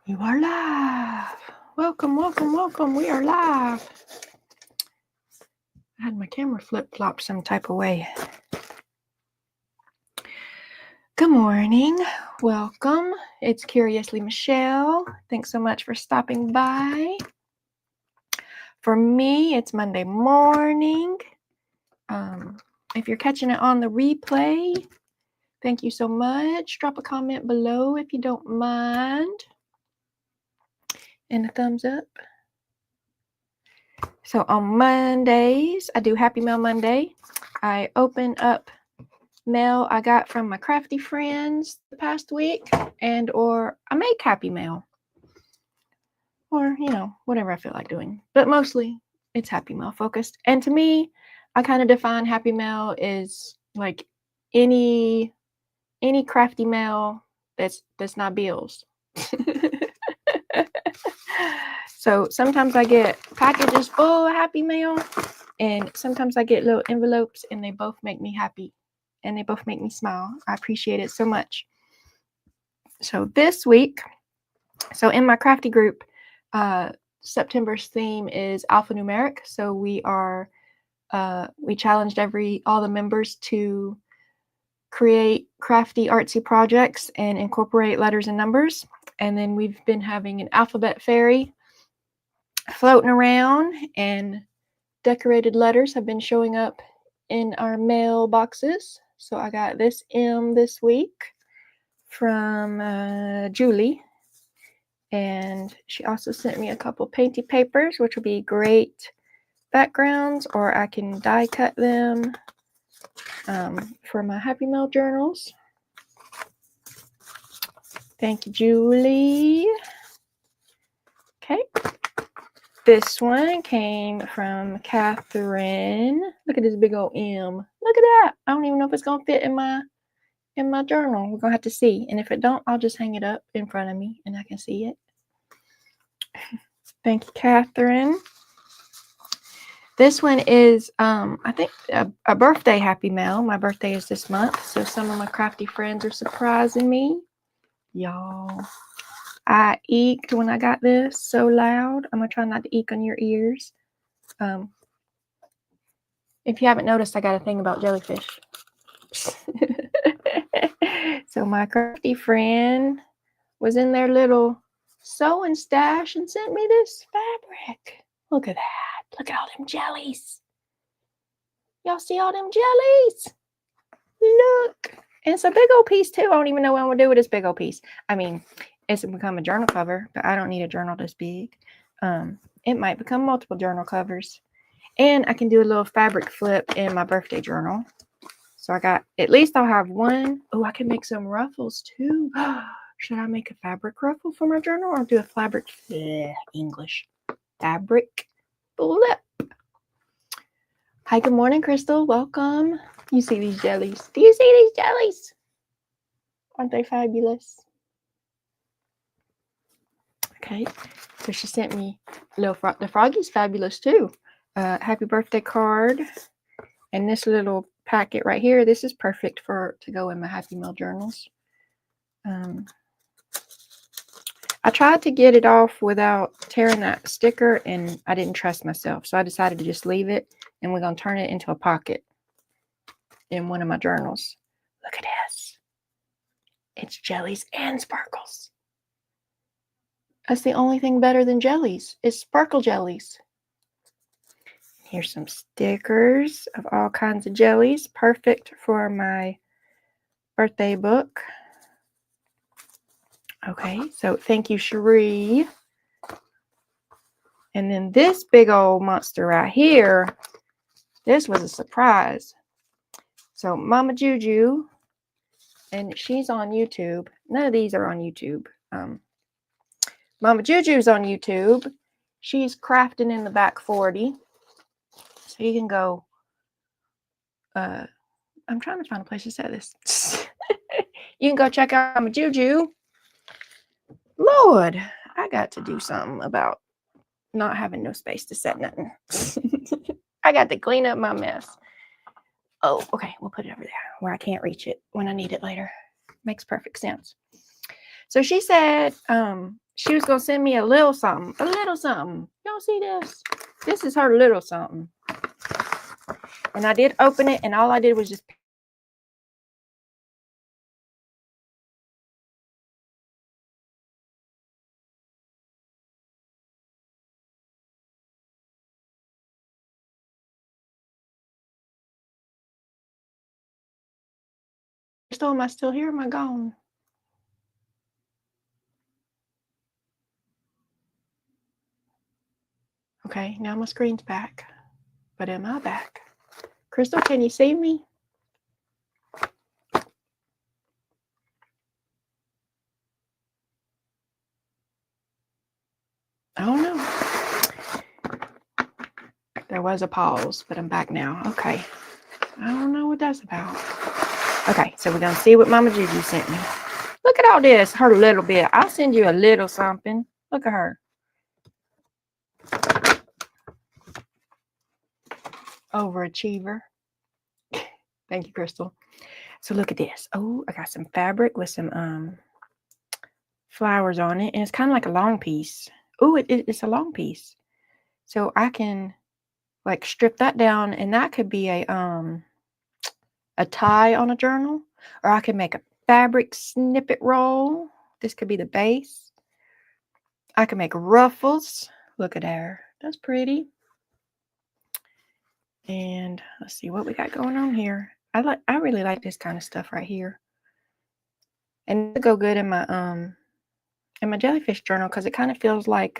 You are live. Welcome, welcome, welcome. We are live. I had my camera flip-flopped some type of way. Good morning. Welcome. It's Curiously Michelle. Thanks so much for stopping by. For me, it's Monday morning. If you're catching it on the replay, thank you so much. Drop a comment below if you don't mind. And a thumbs up. So on Mondays, I do Happy Mail Monday. I open up mail I got from my Crafty Friends the past week, or I make Happy Mail. Or, whatever I feel like doing. But mostly it's Happy Mail focused. And to me, I kind of define Happy Mail as like any crafty mail that's not bills. So sometimes I get packages full of Happy Mail, and sometimes I get little envelopes, and they both make me happy, and they both make me smile. I appreciate it so much. So this week, in my crafty group, September's theme is alphanumeric. So we challenged all the members to create crafty, artsy projects and incorporate letters and numbers. And then we've been having an alphabet fairy floating around, and decorated letters have been showing up in our mailboxes. So I got this M this week from Julie, and she also sent me a couple painty papers, which will be great backgrounds, or I can die cut them for my Happy Mail journals. Thank you, Julie. Okay. This one came from Catherine. Look at this big old M. Look at that. I don't even know if it's going to fit in my journal. We're going to have to see. And if it don't, I'll just hang it up in front of me and I can see it. Thank you, Catherine. This one is, I think, a birthday Happy Mail. My birthday is this month, so some of my crafty friends are surprising me. Y'all, I eeked when I got this so loud. I'm going to try not to eek on your ears. If you haven't noticed, I got a thing about jellyfish. So my crafty friend was in their little sewing stash and sent me this fabric. Look at that. Look at all them jellies. Y'all see all them jellies? Look. And it's a big old piece too. I don't even know what I'm going to do with this big old piece. I mean, it's become a journal cover, but I don't need a journal this big. It might become multiple journal covers. And I can do a little fabric flip in my birthday journal. So at least I'll have one. Oh, I can make some ruffles too. Should I make a fabric ruffle for my journal, or do a fabric flip? Fabric flip. Hi, good morning, Crystal. Welcome. You see these jellies? Do you see these jellies? Aren't they fabulous? Okay, so she sent me the froggy's fabulous too. Happy birthday card, and this little packet right here. This is perfect to go in my Happy Mail journals. I tried to get it off without tearing that sticker, and I didn't trust myself, so I decided to just leave it, and we're going to turn it into a pocket in one of my journals. Look at this. It's jellies and sparkles. That's the only thing better than jellies is sparkle jellies. Here's some stickers of all kinds of jellies. Perfect for my birthday book. Okay, so thank you, Cherie. And then this big old monster right here, this was a surprise. So Mama Juju, and she's on YouTube. None of these are on YouTube. Mama Juju's on YouTube. She's crafting in the back 40. So you can go. I'm trying to find a place to set this. You can go check out Mama Juju. Lord, I got to do something about not having no space to set nothing. I got to clean up my mess. Oh, okay. We'll put it over there where I can't reach it when I need it later. Makes perfect sense. So she said she was going to send me a little something. A little something. Y'all see this? This is her little something. And I did open it, and all I did was just Crystal, am I still here? Am I gone? Okay, now my screen's back. But am I back? Crystal, can you see me? Oh no. There was a pause, but I'm back now. Okay. I don't know what that's about. Okay, so we're going to see what Mama Juju sent me. Look at all this, her little bit. I'll send you a little something. Look at her. Overachiever. Thank you, Crystal. So look at this. Oh, I got some fabric with some flowers on it. And it's kind of like a long piece. Oh, it's a long piece. So I can like strip that down, and that could be a tie on a journal, or I could make a fabric snippet roll. This could be the base. I can make ruffles. Look at there. That's pretty. And let's see what we got going on here. I really like this kind of stuff right here. And it'll go good in my jellyfish journal because it kind of feels like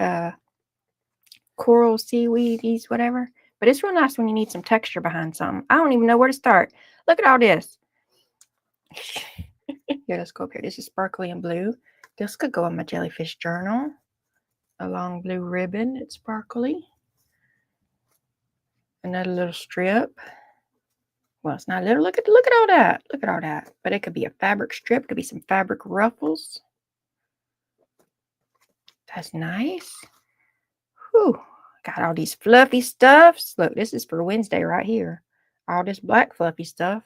coral, seaweedies, whatever. But it's real nice when you need some texture behind something. I don't even know where to start. Look at all this. Here, let's go up here. This is sparkly and blue. This could go in my jellyfish journal. A long blue ribbon. It's sparkly. Another little strip. Well, it's not little. Look at all that. Look at all that. But it could be a fabric strip. It could be some fabric ruffles. That's nice. Whew. Got all these fluffy stuffs. Look, this is for Wednesday right here. All this black fluffy stuff.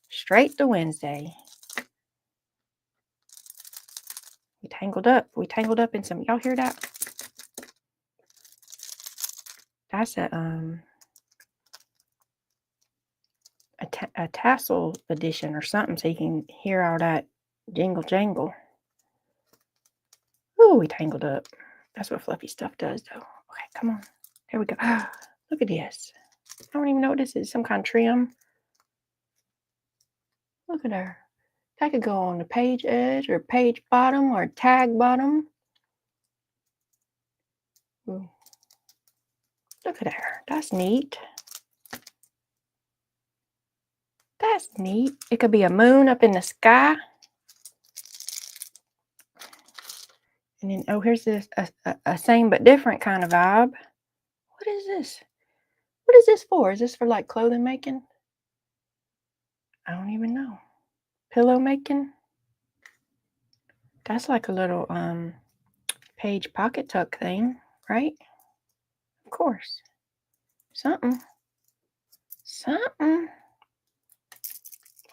Straight to Wednesday. We tangled up. We tangled up in some. Y'all hear that? That's a tassel edition or something, so you can hear all that jingle jangle. Oh, we tangled up. That's what fluffy stuff does, though. Okay, come on. There we go. Look at this. I don't even know what this is. Some kind of trim. Look at her. That could go on the page edge or page bottom or tag bottom. Ooh. Look at her. That's neat. That's neat. It could be a moon up in the sky. And then, oh, here's this, a same but different kind of vibe. What is this? What is this for? Is this for like clothing making? I don't even know. Pillow making? That's like a little page pocket tuck thing, right? Of course. Something.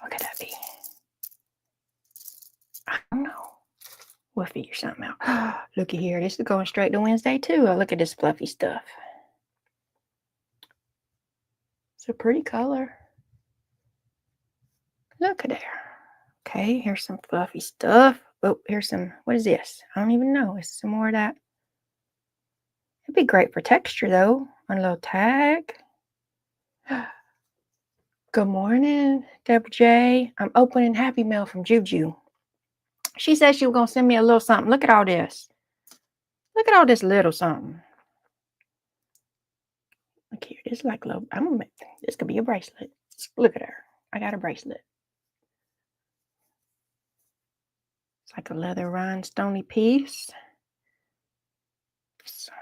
What could that be? I don't know. We'll figure something out. Looky here. This is going straight to Wednesday too. Oh, look at this fluffy stuff. It's a pretty color. Look at there. Okay, here's some fluffy stuff. Oh, here's some, what is this? I don't even know. It's some more of that. It'd be great for texture though. On a little tag. Good morning, Deborah J. I'm opening Happy Mail from Juju. She said she was going to send me a little something. Look at all this. Look at all this little something. Look here. This is like a little, this could be a bracelet. Look at her. I got a bracelet. It's like a leather rhinestone piece. So,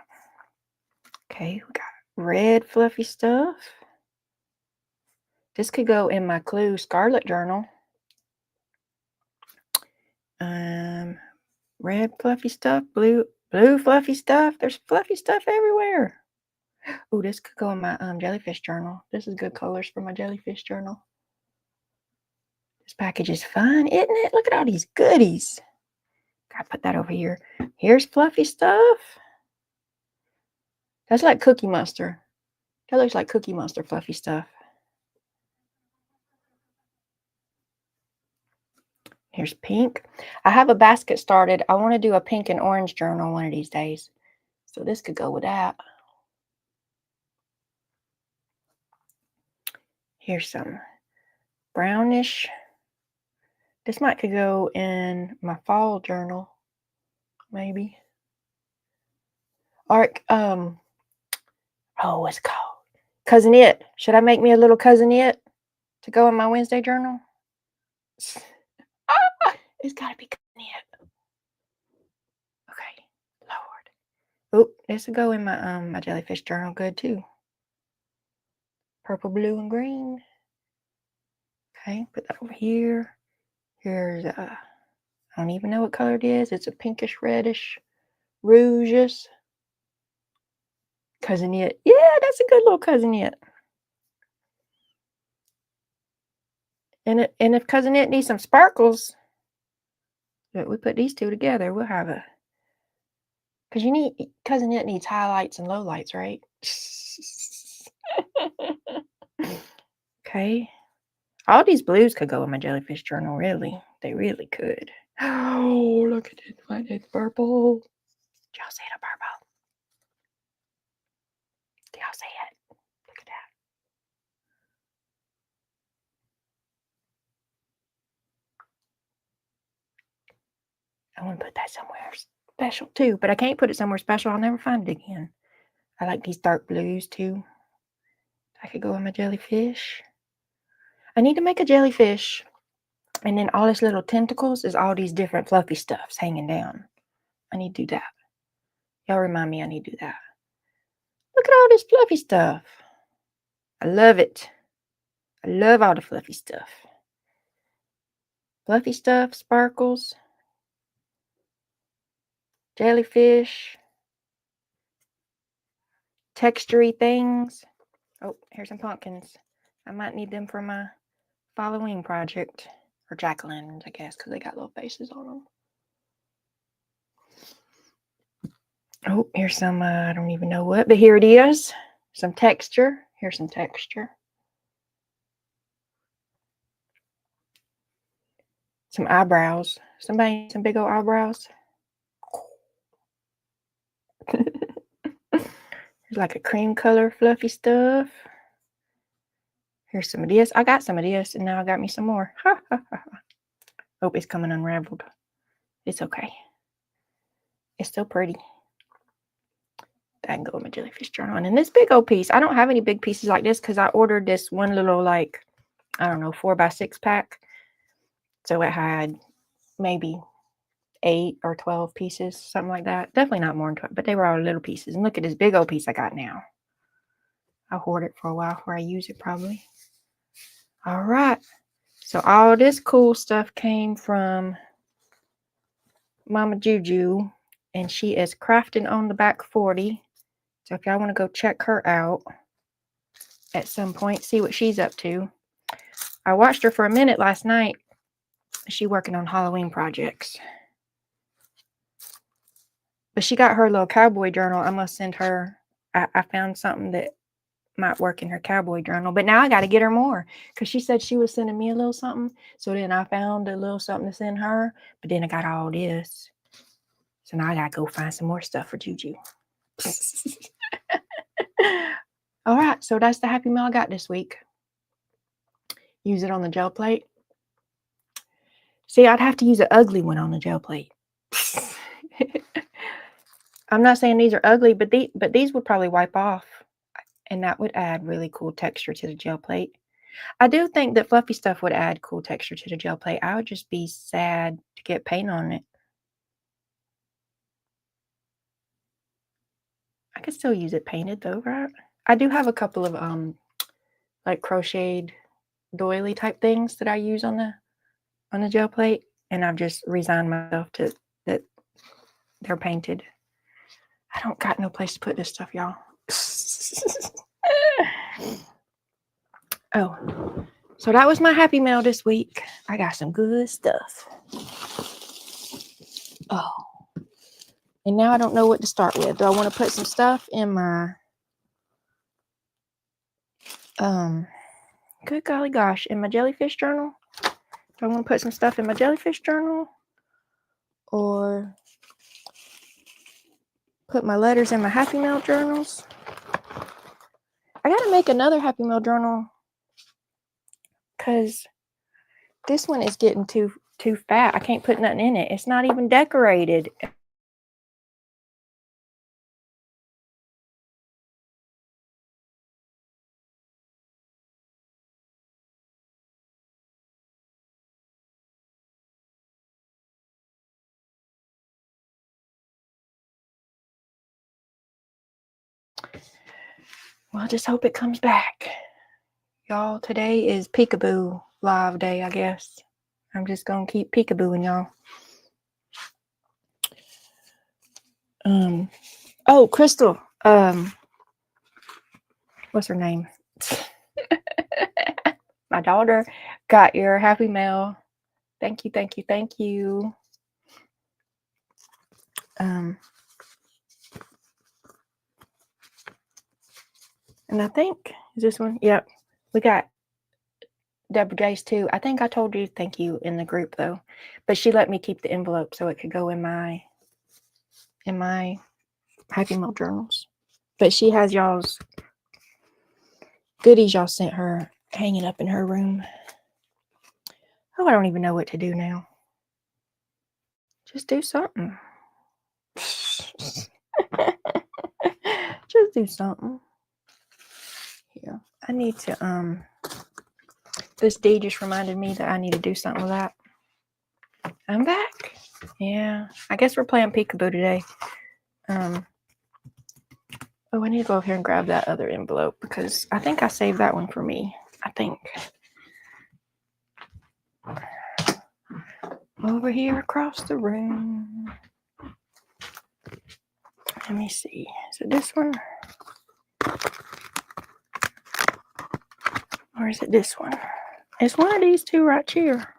okay, we got red fluffy stuff. This could go in my Clue Scarlet journal. Red fluffy stuff, blue fluffy stuff. There's fluffy stuff everywhere. Oh, this could go in my jellyfish journal. This is good colors for my jellyfish journal. This package is fun, isn't it? Look at all these goodies. Gotta put that over here. Here's fluffy stuff. That's like Cookie Monster. That looks like Cookie Monster fluffy stuff. Here's pink. I have a basket started. I want to do a pink and orange journal one of these days. So this could go with that. Here's some brownish. This could go in my fall journal, maybe. Or what's it called? Cousin It. Should I make me a little Cousin It to go in my Wednesday journal? It's gotta be Cousin It. Okay, Lord. Oh, this will go in my my jellyfish journal good too. Purple, blue, and green. Okay, put that over here. Here's I don't even know what color it is. It's a pinkish reddish rouges. Cousin It. Yeah, that's a good little Cousin It. And if Cousin It needs some sparkles, we put these two together, we'll have a. Because Cousin It needs highlights and lowlights, right? Okay. All these blues could go in my jellyfish journal, really. They really could. Oh, look at it. What is purple? Did y'all see the purple? Do y'all see it? Look at that. I want to put that somewhere special too, but I can't put it somewhere special. I'll never find it again. I like these dark blues too. I could go in my jellyfish. I need to make a jellyfish. And then all this little tentacles is all these different fluffy stuffs hanging down. I need to do that. Y'all remind me I need to do that. Look at all this fluffy stuff. I love it. I love all the fluffy stuff. Fluffy stuff, sparkles, jellyfish, textury things. Oh, here's some pumpkins. I might need them for my Halloween project. Or jack-o'-lanterns, I guess, because they got little faces on them. Oh, here's some, I don't even know what, but here it is. Some texture. Here's some texture. Some eyebrows. Somebody need some big old eyebrows? Here's like a cream color fluffy stuff. Here's some of this. I got some of this, and now I got me some more. Hope it's coming unraveled. It's okay. It's still pretty. That can go in my jellyfish journal. And then this big old piece. I don't have any big pieces like this because I ordered this one little, like, I don't know, 4x6 pack. So it had maybe 8 or 12 pieces, something like that. Definitely not more than 12, but they were all little pieces. And look at this big old piece I got now. I'll hoard it for a while before I use it probably. All right. So all this cool stuff came from Mama Juju, and she is crafting on the back 40. So if y'all want to go check her out at some point, see what she's up to. I watched her for a minute last night. She working on Halloween projects. But she got her little cowboy journal. I must send her. I found something that might work in her cowboy journal. But now I got to get her more because she said she was sending me a little something. So then I found a little something to send her. But then I got all this. So now I got to go find some more stuff for Juju. All right. So that's the Happy Meal I got this week. Use it on the gel plate. See, I'd have to use an ugly one on the gel plate. I'm not saying these are ugly, but these would probably wipe off, and that would add really cool texture to the gel plate. I do think that fluffy stuff would add cool texture to the gel plate. I would just be sad to get paint on it. I could still use it painted though, right? I do have a couple of like crocheted doily type things that I use on the gel plate, and I've just resigned myself to that they're painted. I don't got no place to put this stuff, y'all. Oh, so that was my Happy Meal this week. I got some good stuff. Oh. And now I don't know what to start with. Do I want to put some stuff in my good golly gosh, in my jellyfish journal? Do I want to put some stuff in my jellyfish journal? Or put my letters in my Happy Mail journals? I gotta make another Happy Mail journal because this one is getting too fat. I can't put nothing in it. It's not even decorated. Well, I just hope it comes back. Y'all, today is peekaboo live day, I guess. I'm just gonna keep peekabooing, y'all. Oh, Crystal. What's her name? My daughter got your Happy Mail. Thank you, thank you, thank you. And I think, is this one? Yep. We got Deborah J's too. I think I told you thank you in the group though. But she let me keep the envelope so it could go in my Happy Mail journals. But she has y'all's goodies y'all sent her hanging up in her room. Oh, I don't even know what to do now. Just do something. Just do something. Yeah. I need to this D just reminded me that I need to do something with that. I'm back. Yeah. I guess we're playing peekaboo today. Oh, I need to go over here and grab that other envelope because I think I saved that one for me. I think. Over here across the room. Let me see. Is it this one? Or is it this one? It's one of these two right here.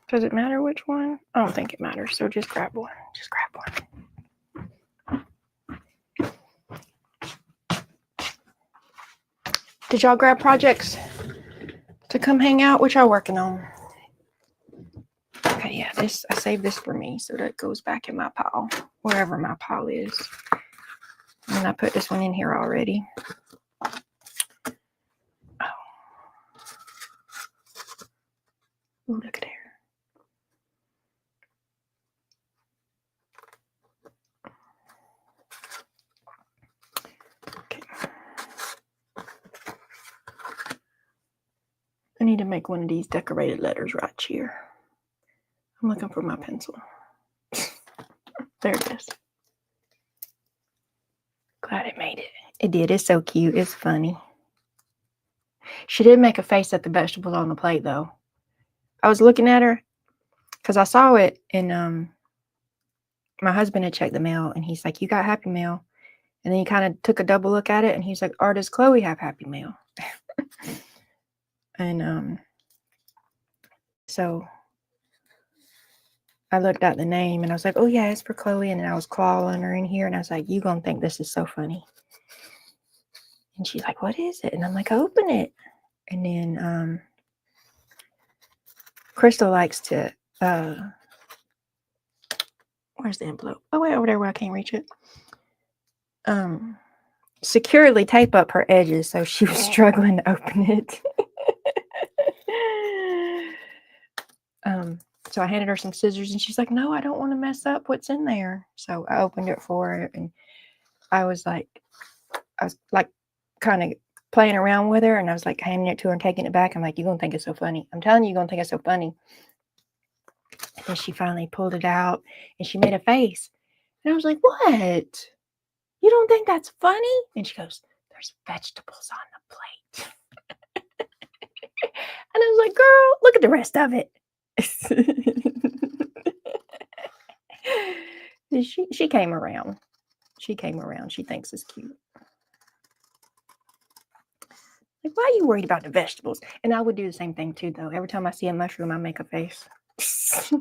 Does it matter which one? I don't think it matters. So just grab one. Just grab one. Did y'all grab projects to come hang out? What y'all working on? Okay, yeah, I saved this for me so that goes back in my pile, wherever my pile is. And I put this one in here already. Oh, ooh, look at there. Okay. I need to make one of these decorated letters right here. I'm looking for my pencil. There it is. Glad it made it. It did. It's so cute. It's funny. She did make a face at the vegetables on the plate, though. I was looking at her because I saw it, and my husband had checked the mail, and he's like, "You got Happy Mail?" And then he kind of took a double look at it, and he's like, "Or does Chloe have Happy Mail?" And so I looked at the name, and I was like, "Oh yeah, it's for Chloe." And then I was clawing her in here, and I was like, "You gonna think this is so funny?" And she's like, "What is it?" And I'm like, "Open it." And then Crystal likes to where's the envelope? Oh, way over there where I can't reach it. Securely tape up her edges, so she was struggling to open it. So I handed her some scissors, and she's like, "No, I don't want to mess up what's in there." So I opened it for her, and I was like kind of playing around with her, and I was like handing it to her and taking it back. I'm like, "You're gonna think it's so funny. I'm telling you, you're gonna think it's so funny." And then she finally pulled it out, and she made a face, and I was like, "What? You don't think that's funny?" And she goes, "There's vegetables on the plate." And I was like, "Girl, look at the rest of it." She came around. She came around. She thinks it's cute. Like, why are you worried about the vegetables? And I would do the same thing too, though. Every time I see a mushroom, I make a face. It's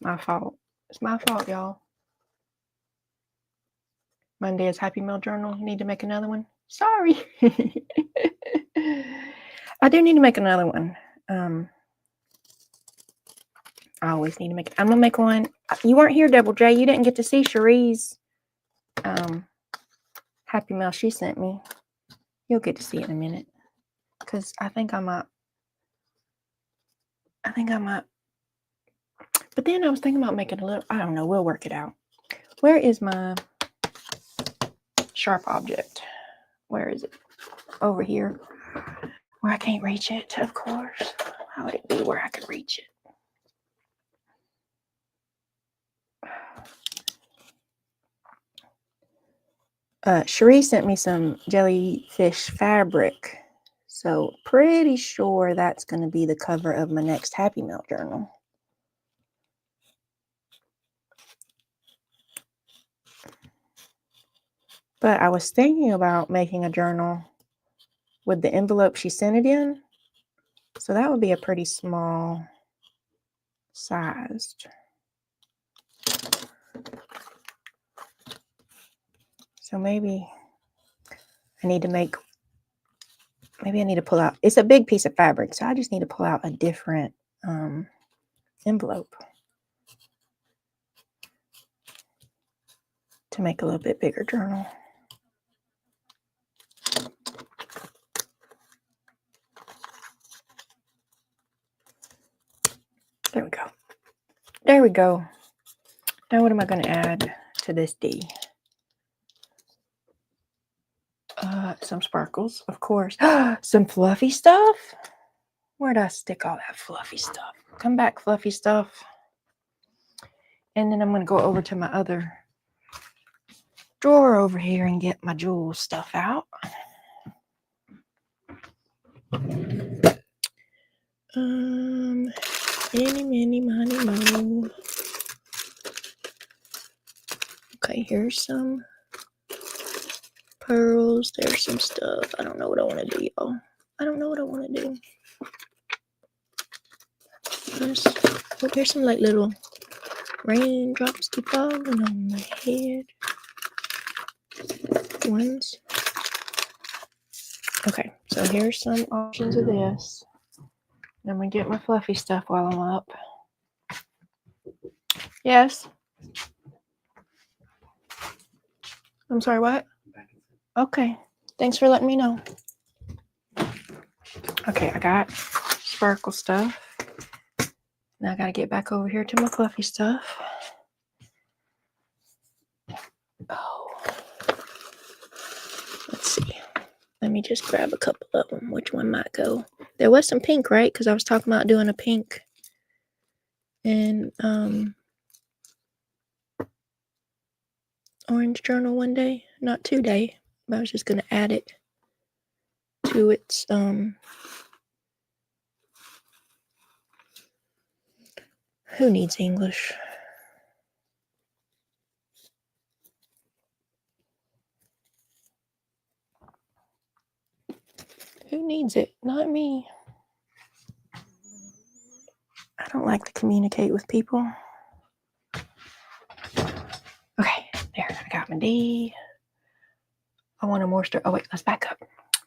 my fault. It's my fault, y'all. Monday is Happy Meal Journal. You need to make another one? Sorry. I do need to make another one. I always need to make. I'm gonna make one. You weren't here, Double J. You didn't get to see Cherie's Happy Meal she sent me. You'll get to see it in a minute. Because I think I might. But then I was thinking about making a little. I don't know. We'll work it out. Where is my sharp object? Where is it? Over here. Where I can't reach it, of course. How would it be where I could reach it? Cherie sent me some jellyfish fabric. So pretty sure that's going to be the cover of my next Happy Meal journal. But I was thinking about making a journal with the envelope she sent it in. So that would be a pretty small sized. So maybe I need to pull out, it's a big piece of fabric, so I just need to pull out a different envelope to make a little bit bigger journal. There we go. There we go. Now what am I going to add to this D? Some sparkles, of course. Some fluffy stuff. Where'd I stick all that fluffy stuff? Come back, fluffy stuff. And then I'm going to go over to my other drawer over here and get my jewel stuff out. Any, many, money, mo. Okay, here's some pearls. There's some stuff. I don't know what I want to do, y'all. I don't know what I want to do. Here's some like little raindrops keep falling on my head. Ones. Okay, so here's some options of this. I'm gonna get my fluffy stuff while I'm up. Yes. I'm sorry, what? Okay. Thanks for letting me know. Okay, I got sparkle stuff. Now I gotta get back over here to my fluffy stuff. Oh. Let's see. Let me just grab a couple of them. Which one might go? There was some pink, right? Because I was talking about doing a pink and orange journal one day. Not today, but I was just gonna add it to its who needs English? Who needs it? Not me. I don't like to communicate with people. Okay, there. I got my D. I want a more Oh, wait, let's back up.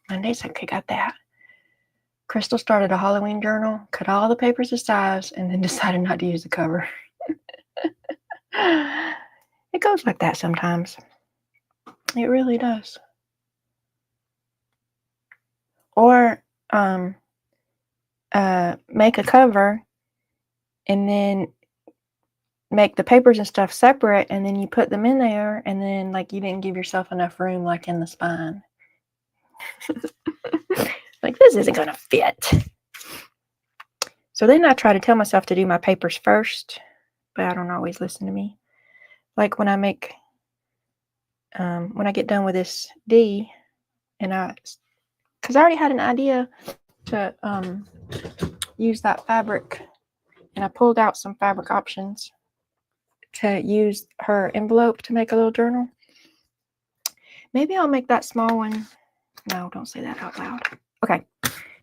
Monday's okay, got that. Crystal started a Halloween journal, cut all the papers to size, and then decided not to use the cover. It goes like that sometimes. It really does. Or make a cover and then make the papers and stuff separate, and then you put them in there, and then like you didn't give yourself enough room like in the spine. Like, this isn't gonna fit. So then I try to tell myself to do my papers first, but I don't always listen to me. Like when I make when I get done with this D, and because I already had an idea to use that fabric, and I pulled out some fabric options to use her envelope to make a little journal. Maybe I'll make that small one. No, don't say that out loud. Okay,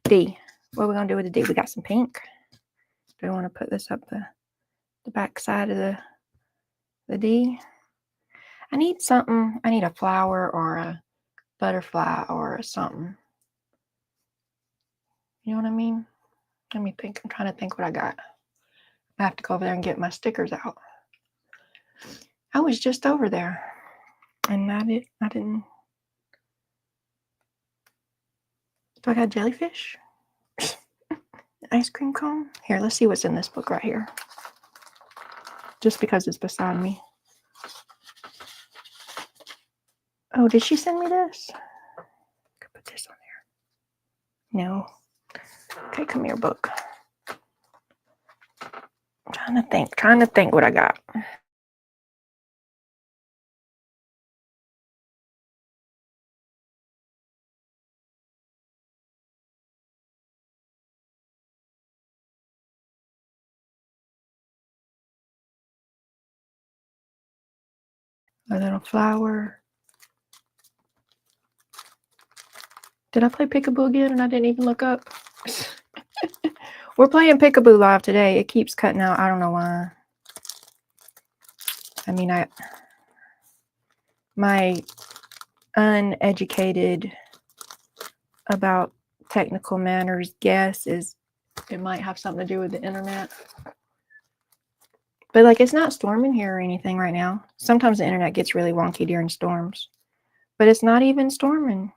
D. What are we going to do with the D? We got some pink. Do I want to put this up the back side of the D? I need something. I need a flower or a butterfly or something. You know what I mean? Let me think. I'm trying to think what I got. I have to go over there and get my stickers out. I was just over there. And I didn't. Do I got jellyfish? Ice cream cone? Here, let's see what's in this book right here. Just because it's beside me. Oh, did she send me this? I could put this on there. No. Okay, come here, book. I'm trying to think what I got. A little flower. Did I play peekaboo again and I didn't even look up? We're playing peekaboo live today. It keeps cutting out. I don't know why. I mean, my uneducated about technical matters guess is it might have something to do with the internet. But like, it's not storming here or anything right now. Sometimes the internet gets really wonky during storms, but it's not even storming.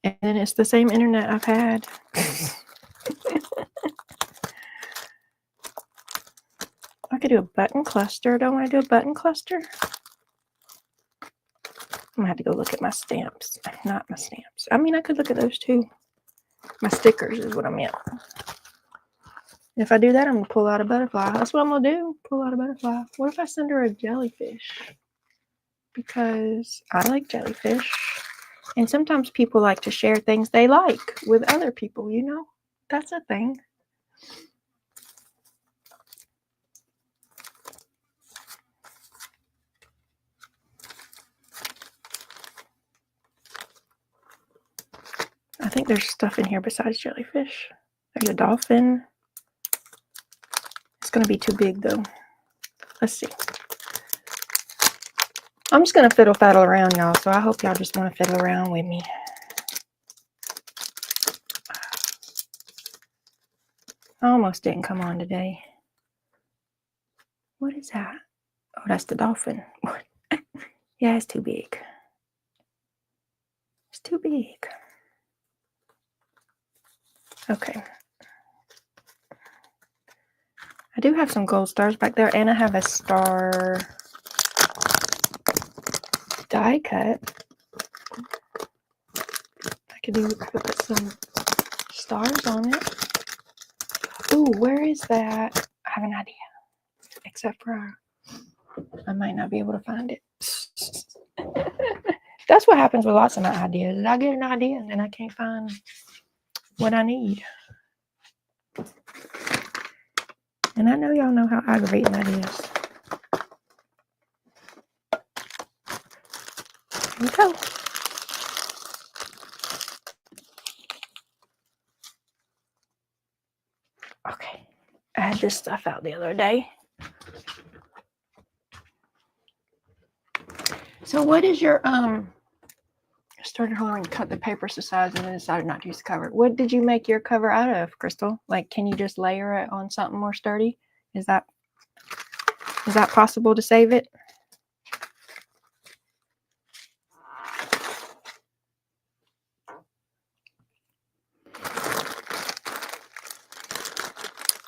And then it's the same internet I've had. I could do a button cluster. Don't want to do a button cluster. I'm gonna have to go look at my stamps. Not my stamps. I mean, I could look at those too. My stickers is what I meant. If I do that, I'm gonna pull out a butterfly. That's what I'm gonna do. Pull out a butterfly. What if I send her a jellyfish? Because I like jellyfish. And sometimes people like to share things they like with other people, you know? That's a thing. I think there's stuff in here besides jellyfish. There's a dolphin. It's going to be too big, though. Let's see. I'm just going to fiddle-faddle around, y'all, so I hope y'all just want to fiddle around with me. I almost didn't come on today. What is that? Oh, that's the dolphin. Yeah, it's too big. It's too big. Okay. I do have some gold stars back there, and I have a star die cut. I could put some stars on it. Ooh, where is that? I have an idea. Except for I might not be able to find it. That's what happens with lots of my ideas. I get an idea and then I can't find what I need. And I know y'all know how aggravating that is. Here we go. Okay. I had this stuff out the other day. So what is your I started holding to cut the paper to size and then decided not to use the cover. What did you make your cover out of, Crystal? Like, can you just layer it on something more sturdy? Is that possible to save it?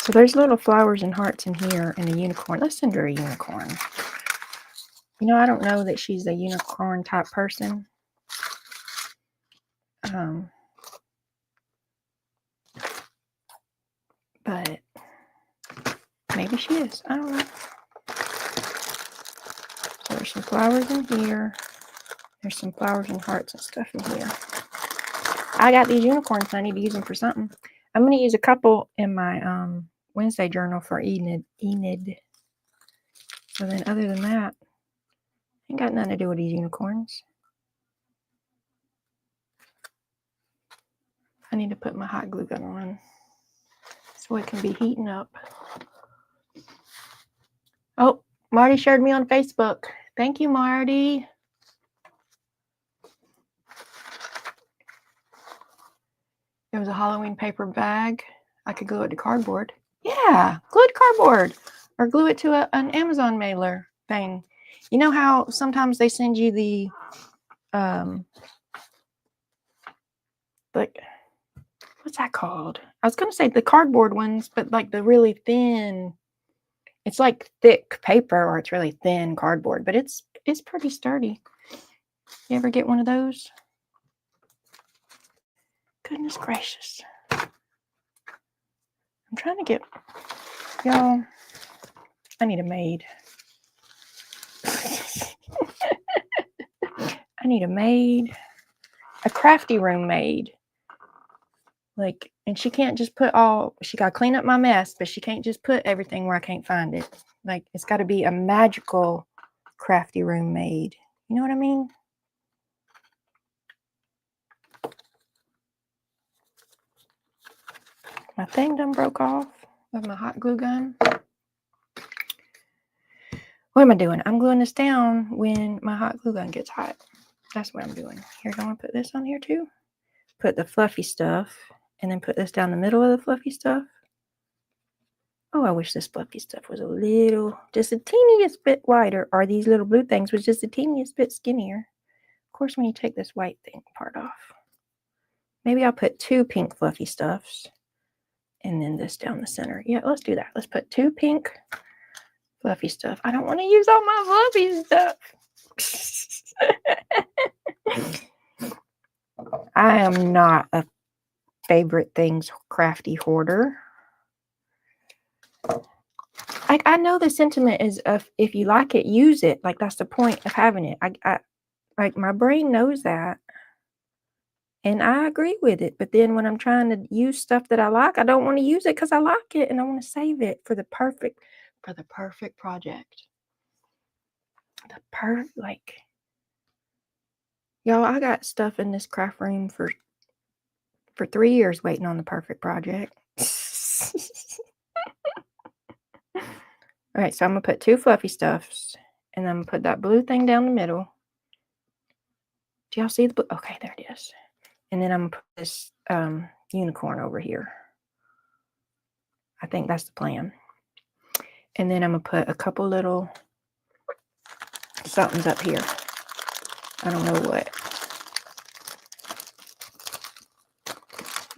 So there's little flowers and hearts in here and a unicorn. Let's send her a unicorn. You know, I don't know that she's a unicorn type person. But maybe she is. I don't know. So there's some flowers in here. There's some flowers and hearts and stuff in here. I got these unicorns and I need to use them for something. I'm going to use a couple in my Wednesday journal for Enid. So then other than that, Ain't got nothing to do with these unicorns. I need to put my hot glue gun on so it can be heating up. Oh, Marty shared me on Facebook. Thank you, Marty. It was a Halloween paper bag. I could glue it to cardboard. Yeah, glue it to cardboard. Or glue it to an Amazon mailer thing. You know how sometimes they send you the, like, what's that called? I was going to say the cardboard ones, but like the really thin, it's like thick paper or it's really thin cardboard, but it's pretty sturdy. You ever get one of those? Goodness gracious. I'm trying to get, y'all, I need a maid. I need a maid, a crafty room maid. Like, and she can't just put she got to clean up my mess, but she can't just put everything where I can't find it. Like, it's got to be a magical crafty room maid. You know what I mean? My thing done broke off of my hot glue gun. What am I doing? I'm gluing this down when my hot glue gun gets hot. That's what I'm doing. Here, I want to put this on here too. Put the fluffy stuff, and then put this down the middle of the fluffy stuff. Oh, I wish this fluffy stuff was a little, just a teeniest bit wider, or these little blue things was just a teeniest bit skinnier. Of course, when you take this white thing part off. Maybe I'll put 2 pink fluffy stuffs, and then this down the center. Yeah, let's do that. Let's put 2 pink fluffy stuff. I don't want to use all my fluffy stuff. I am not a favorite things crafty hoarder. Like, I know the sentiment is of if you like it, use it. Like, that's the point of having it. I like, my brain knows that. And I agree with it. But then when I'm trying to use stuff that I like, I don't want to use it because I like it and I want to save it for the perfect project. Like, y'all, I got stuff in this craft room for 3 years waiting on the perfect project. All right, so I'm going to put 2 fluffy stuffs, and I'm going to put that blue thing down the middle. Do y'all see the blue? Okay, there it is. And then I'm going to put this unicorn over here. I think that's the plan. And then I'm going to put a couple little somethings up here. I don't know what.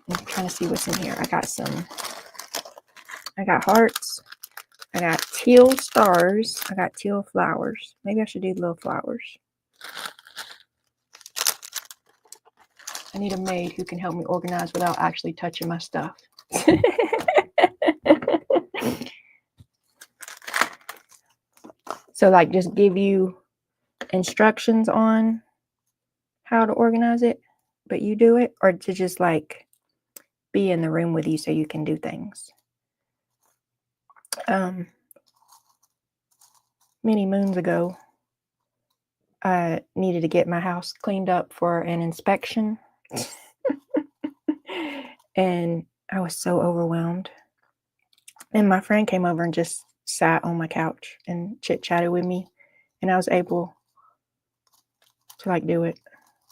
I'm trying to see what's in here. I got hearts. I got teal stars. I got teal flowers. Maybe I should do little flowers. I need a maid who can help me organize without actually touching my stuff. So, like, just give you instructions on how to organize it, but you do it, or to just like be in the room with you so you can do things. Many moons ago, I needed to get my house cleaned up for an inspection. And I was so overwhelmed. And my friend came over and just sat on my couch and chit-chatted with me. And I was able to like do it.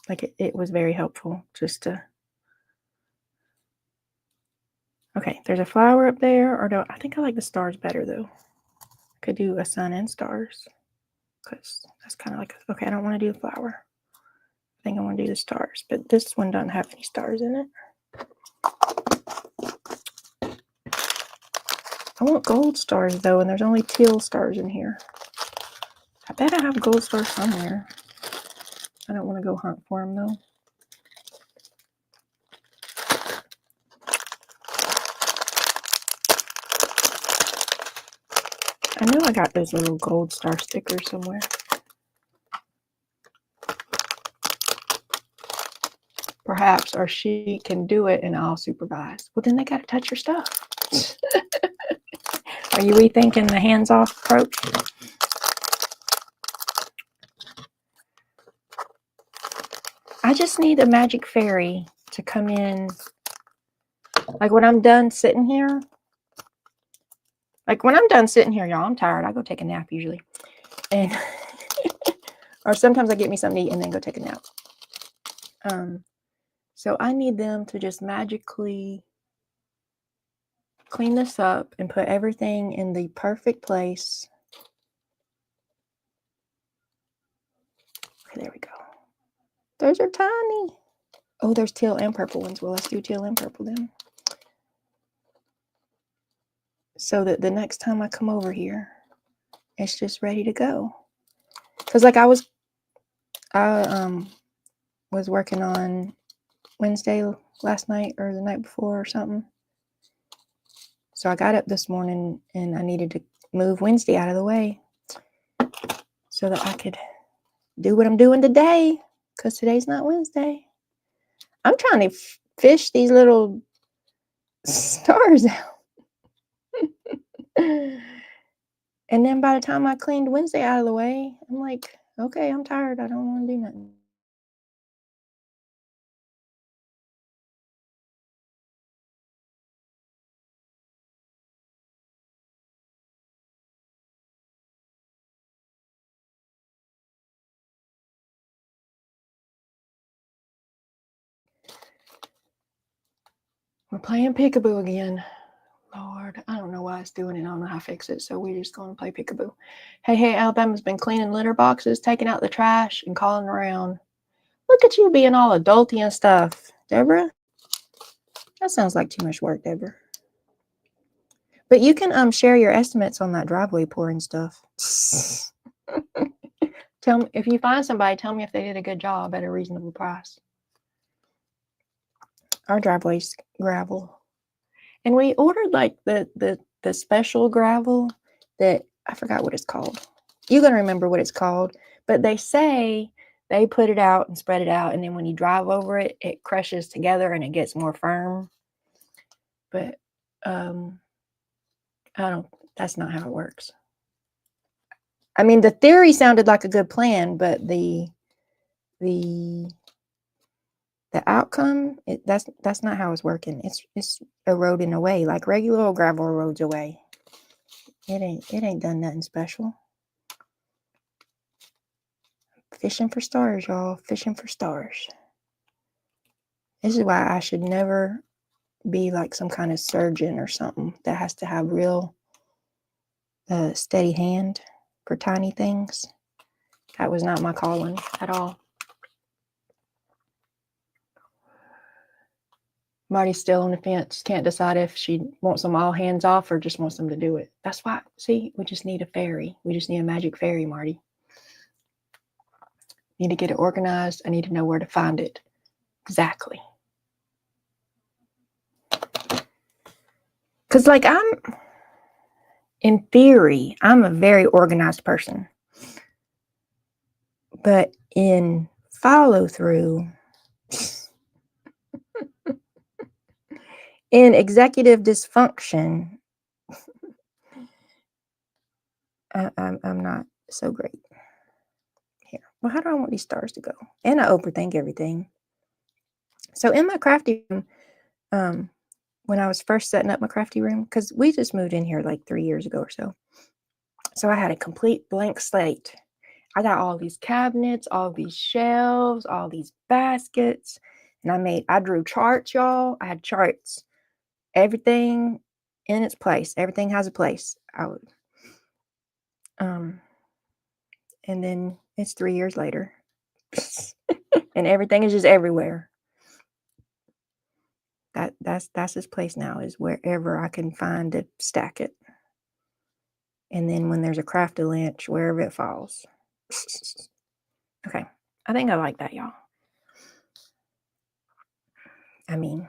Like it was very helpful just to. Okay, there's a flower up there. Or I think I like the stars better though. I could do a sun and stars. Because that's kind of like, okay, I don't want to do the flower. I think I want to do the stars. But this one doesn't have any stars in it. I want gold stars though, and there's only teal stars in here. I bet I have gold stars somewhere. I don't want to go hunt for them though. I know I got those little gold star stickers somewhere. Perhaps, or she can do it and I'll supervise. Well, then they got to touch your stuff. Are you rethinking the hands-off approach? I just need a magic fairy to come in. Like when I'm done sitting here. Like when I'm done sitting here, y'all, I'm tired. I go take a nap usually. And or sometimes I get me something to eat and then go take a nap. So I need them to just magically clean this up and put everything in the perfect place. Okay, there we go. Those are tiny. Oh, there's teal and purple ones. Well, let's do teal and purple then. So that the next time I come over here, it's just ready to go. Because like I was working on Wednesday last night or the night before or something. So I got up this morning and I needed to move Wednesday out of the way so that I could do what I'm doing today, because today's not Wednesday. I'm trying to fish these little stars out. And then by the time I cleaned Wednesday out of the way, I'm like, okay, I'm tired. I don't want to do nothing. We're playing peekaboo again. Lord, I don't know why it's doing it. I don't know how to fix it. So we're just going to play peekaboo. Hey, Alabama's been cleaning litter boxes, taking out the trash, and calling around. Look at you being all adulty and stuff, Deborah. That sounds like too much work, Deborah. But you can share your estimates on that driveway pouring stuff. Tell me if you find somebody. Tell me if they did a good job at a reasonable price. Our driveway's gravel, and we ordered like the special gravel that I forgot what it's called. You're gonna remember what it's called, but they say they put it out and spread it out, and then when you drive over it, it crushes together and it gets more firm. But that's not how it works. I mean, the theory sounded like a good plan, but the outcome, that's not how it's working. It's eroding away like regular old gravel erodes away. It ain't done nothing special. Fishing for stars, y'all. Fishing for stars. This is why I should never be like some kind of surgeon or something that has to have real steady hand for tiny things. That was not my calling at all. Marty's still on the fence. Can't decide if she wants them all hands off or just wants them to do it. That's why, see, we just need a fairy. We just need a magic fairy, Marty. Need to get it organized. I need to know where to find it. Exactly. Because like in theory, I'm a very organized person. But in follow through, in executive dysfunction, I'm not so great. Here. Well, how do I want these stars to go? And I overthink everything. So in my crafty room, when I was first setting up my crafty room, because we just moved in here like 3 years ago or so. So I had a complete blank slate. I got all these cabinets, all these shelves, all these baskets. And I drew charts, y'all. I had charts. Everything in its place. Everything has a place. And then it's 3 years later. And everything is just everywhere. That's his place now, is wherever I can find to stack it. And then when there's a crafty lynch, wherever it falls. Okay, I think I like that, y'all. I mean,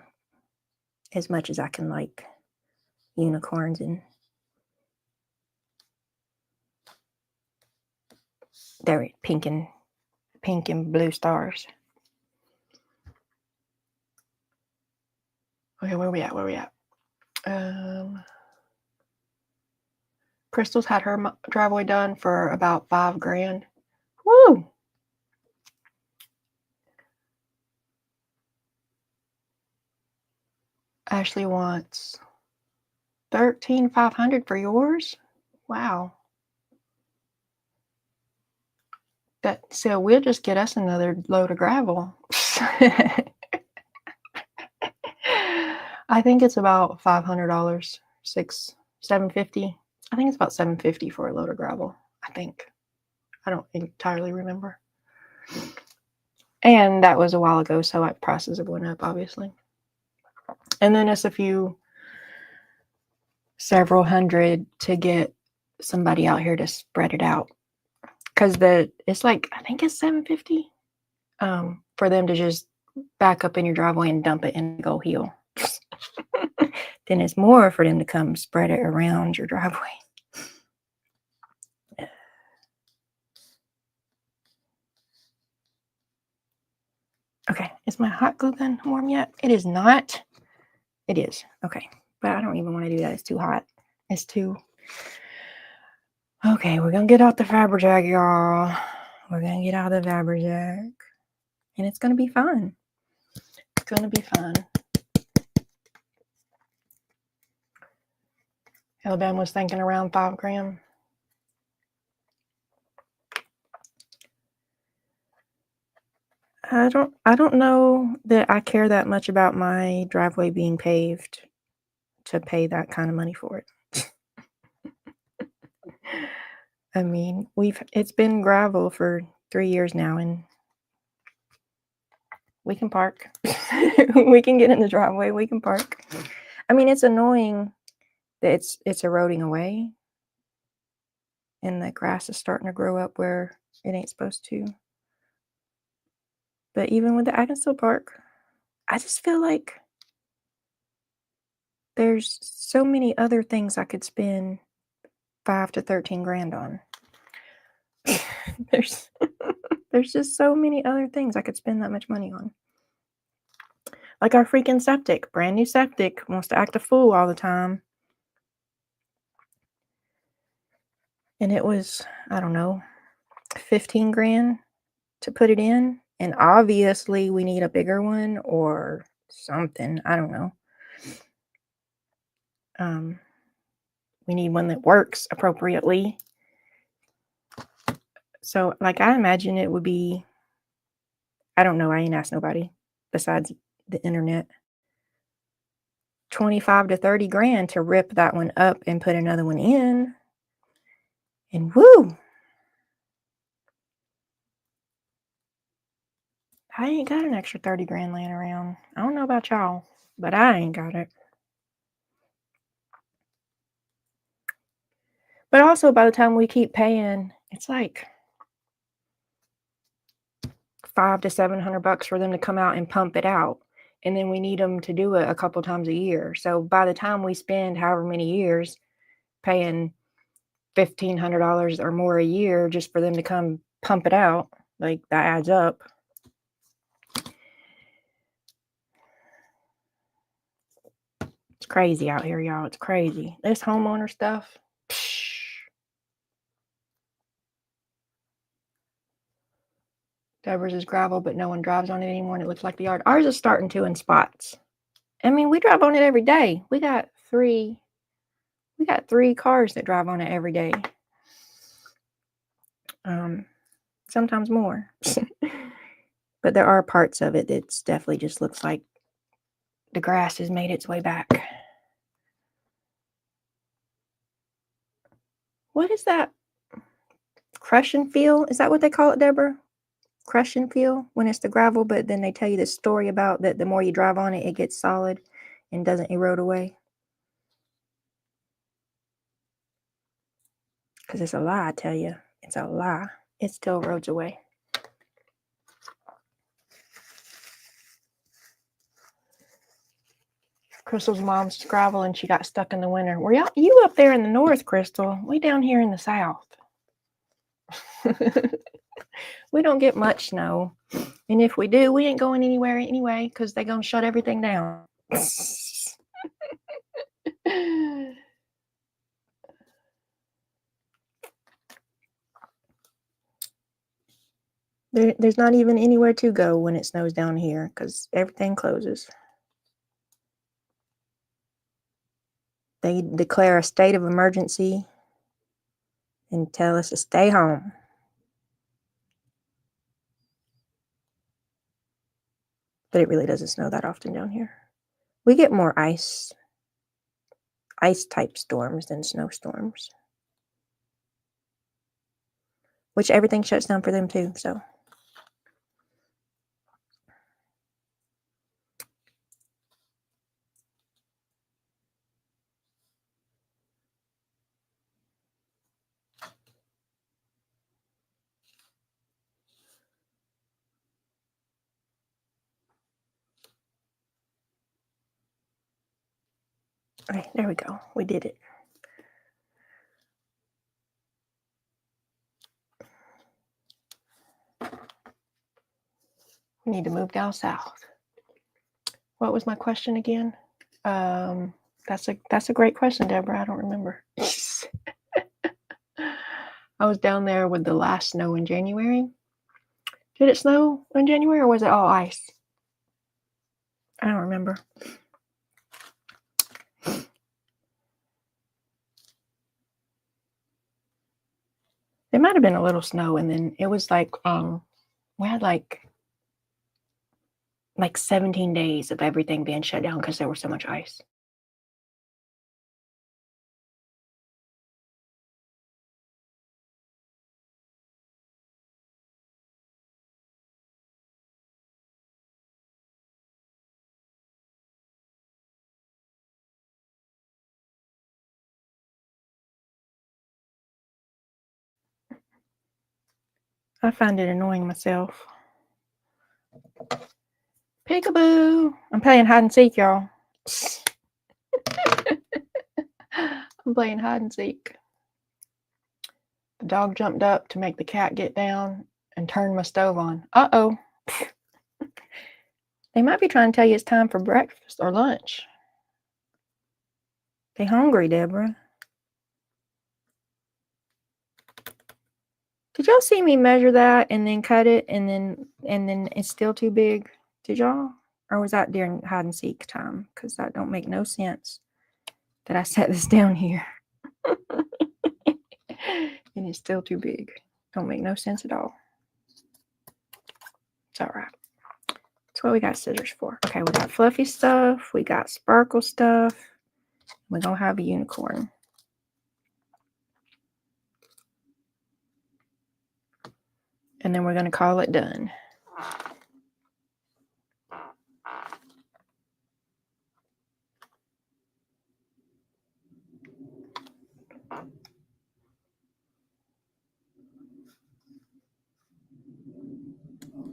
as much as I can like unicorns and they're pink and blue stars. Okay, where we at? Crystal's had her driveway done for about $5,000. Woo! Ashley wants $13,500 for yours. Wow. So we'll just get us another load of gravel. I think it's about $500, $750. I think it's about $750 for a load of gravel. I think. I don't entirely remember. And that was a while ago, so prices have went up, obviously. And then it's several hundred to get somebody out here to spread it out. Because it's like, I think it's $750 for them to just back up in your driveway and dump it and go heal. Then it's more for them to come spread it around your driveway. Okay, is my hot glue gun warm yet? It is not. It is. Okay, but I don't even want to do that. It's too hot. It's too... Okay, we're going to get out the Faberjack, y'all. We're going to get out the Faberjack. And it's going to be fun. It's going to be fun. Alabama was thinking around $5,000. I don't know that I care that much about my driveway being paved to pay that kind of money for it. I mean, it's been gravel for 3 years now, and we can park. We can get in the driveway. We can park. I mean, it's annoying that it's eroding away, and the grass is starting to grow up where it ain't supposed to. But even with I can still park. I just feel like there's so many other things I could spend $5,000 to $13,000 on. There's just so many other things I could spend that much money on. Like our freaking septic, brand new septic, wants to act a fool all the time. And it was, I don't know, $15,000 to put it in. And obviously we need a bigger one or something. I don't know. We need one that works appropriately. So, like, I imagine it would be, I don't know, I ain't asked nobody besides the internet, $25,000 to $30,000 to rip that one up and put another one in. And woo! I ain't got an extra $30,000 laying around. I don't know about y'all, but I ain't got it. But also, by the time we keep paying, it's like $500 to $700 for them to come out and pump it out. And then we need them to do it a couple times a year. So by the time we spend however many years paying $1,500 or more a year just for them to come pump it out, like, that adds up. It's crazy out here, y'all. It's crazy. This homeowner stuff. Psh. Deborah's is gravel, but no one drives on it anymore, and it looks like the yard. Ours is starting to in spots. I mean, we drive on it every day. We got three cars that drive on it every day. Sometimes more. But there are parts of it that's definitely just looks like the grass has made its way back. What is that? Crush and feel? Is that what they call it, Deborah? Crush and feel? When it's the gravel, but then they tell you this story about that the more you drive on it, it gets solid and doesn't erode away. Because it's a lie, I tell you. It's a lie. It still erodes away. Crystal's mom's gravel and she got stuck in the winter. Were you up there in the north, Crystal? We down here in the south. We don't get much snow. And if we do, we ain't going anywhere anyway because they're going to shut everything down. There's not even anywhere to go when it snows down here because everything closes. they declare a state of emergency and tell us to stay home. But it really doesn't snow that often down here. We get more ice type storms than snowstorms. Which everything shuts down for them too, so. Okay, there we go. We did it. We need to move down south. What was my question again? That's a great question, Deborah. I don't remember. I was down there with the last snow in January. Did it snow in January or was it all ice? I don't remember. There might have been a little snow, and then it was like we had like 17 days of everything being shut down because there was so much ice. I find it annoying myself. Peekaboo! I'm playing hide and seek, y'all. I'm playing hide and seek. The dog jumped up to make the cat get down and turn my stove on. Uh-oh. They might be trying to tell you it's time for breakfast or lunch. They hungry, Deborah. Did y'all see me measure that and then cut it and then it's still too big? Did y'all? Or was that during hide and seek time? Because that don't make no sense that I set this down here. And it's still too big. Don't make no sense at all. It's all right. That's what we got scissors for. Okay, we got fluffy stuff. We got sparkle stuff. We're going to have a unicorn. And then we're going to call it done.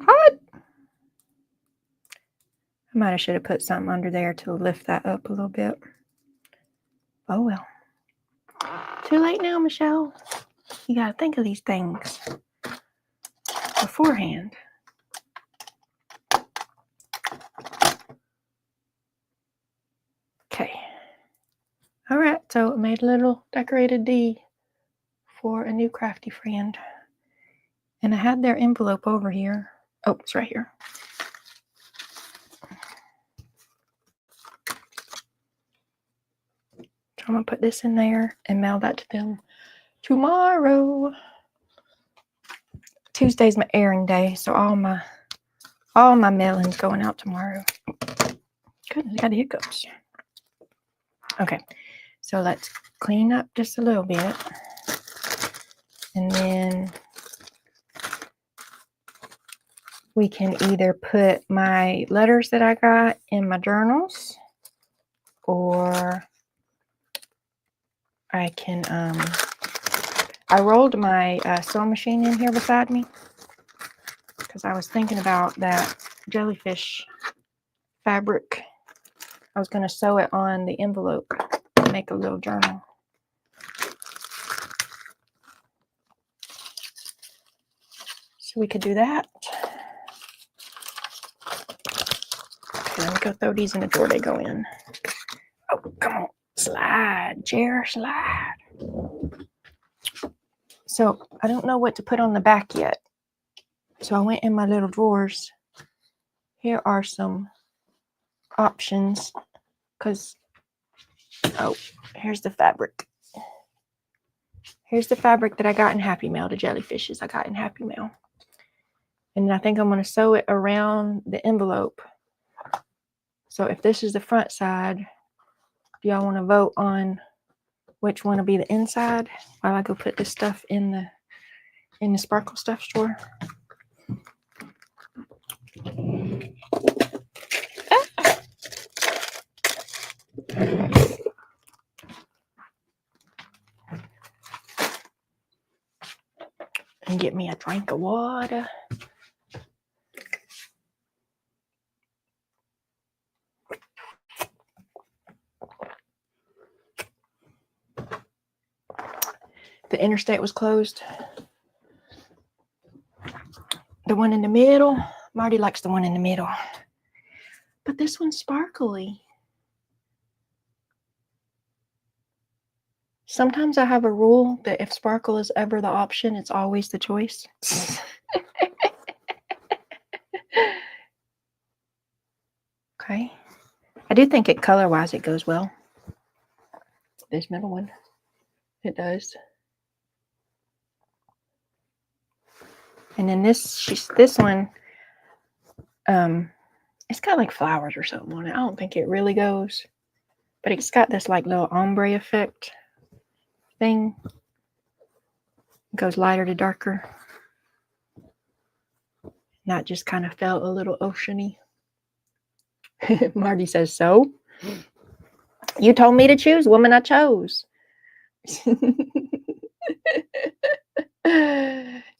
Hot. I might have should have put something under there to lift that up a little bit. Oh well. Too late now, Michelle. You got to think of these things beforehand. Okay. All right, so I made a little decorated D for a new crafty friend. And I had their envelope over here. Oh, it's right here. So I'm going to put this in there and mail that to them tomorrow. Tuesday's my errand day, so all my mailing's going out tomorrow. Goodness, I got the hiccups. Okay, so let's clean up just a little bit. And then we can either put my letters that I got in my journals, or I can, I rolled my sewing machine in here beside me because I was thinking about that jellyfish fabric. I was going to sew it on the envelope and make a little journal. So we could do that. Okay, let me go throw these in the drawer they go in. Oh, come on. Slide, chair, slide. So I don't know what to put on the back yet. So I went in my little drawers. Here are some options because Oh, here's the fabric. Here's the fabric that I got in Happy Mail, the jellyfishes I got in Happy Mail. And I think I'm going to sew it around the envelope. So if this is the front side, do y'all want to vote on which one will be the inside while I go put this stuff in the sparkle stuff store? And get me a drink of water. The interstate was closed. The one in the middle, Marty likes the one in the middle. But this one's sparkly. Sometimes I have a rule that if sparkle is ever the option, it's always the choice. Okay. I do think it color-wise it goes well. This middle one. It does. And then this one, it's got like flowers or something on it. I don't think it really goes. But it's got this like little ombre effect thing. It goes lighter to darker. That just kind of felt a little oceany. Marty says, so? You told me to choose, woman, I chose.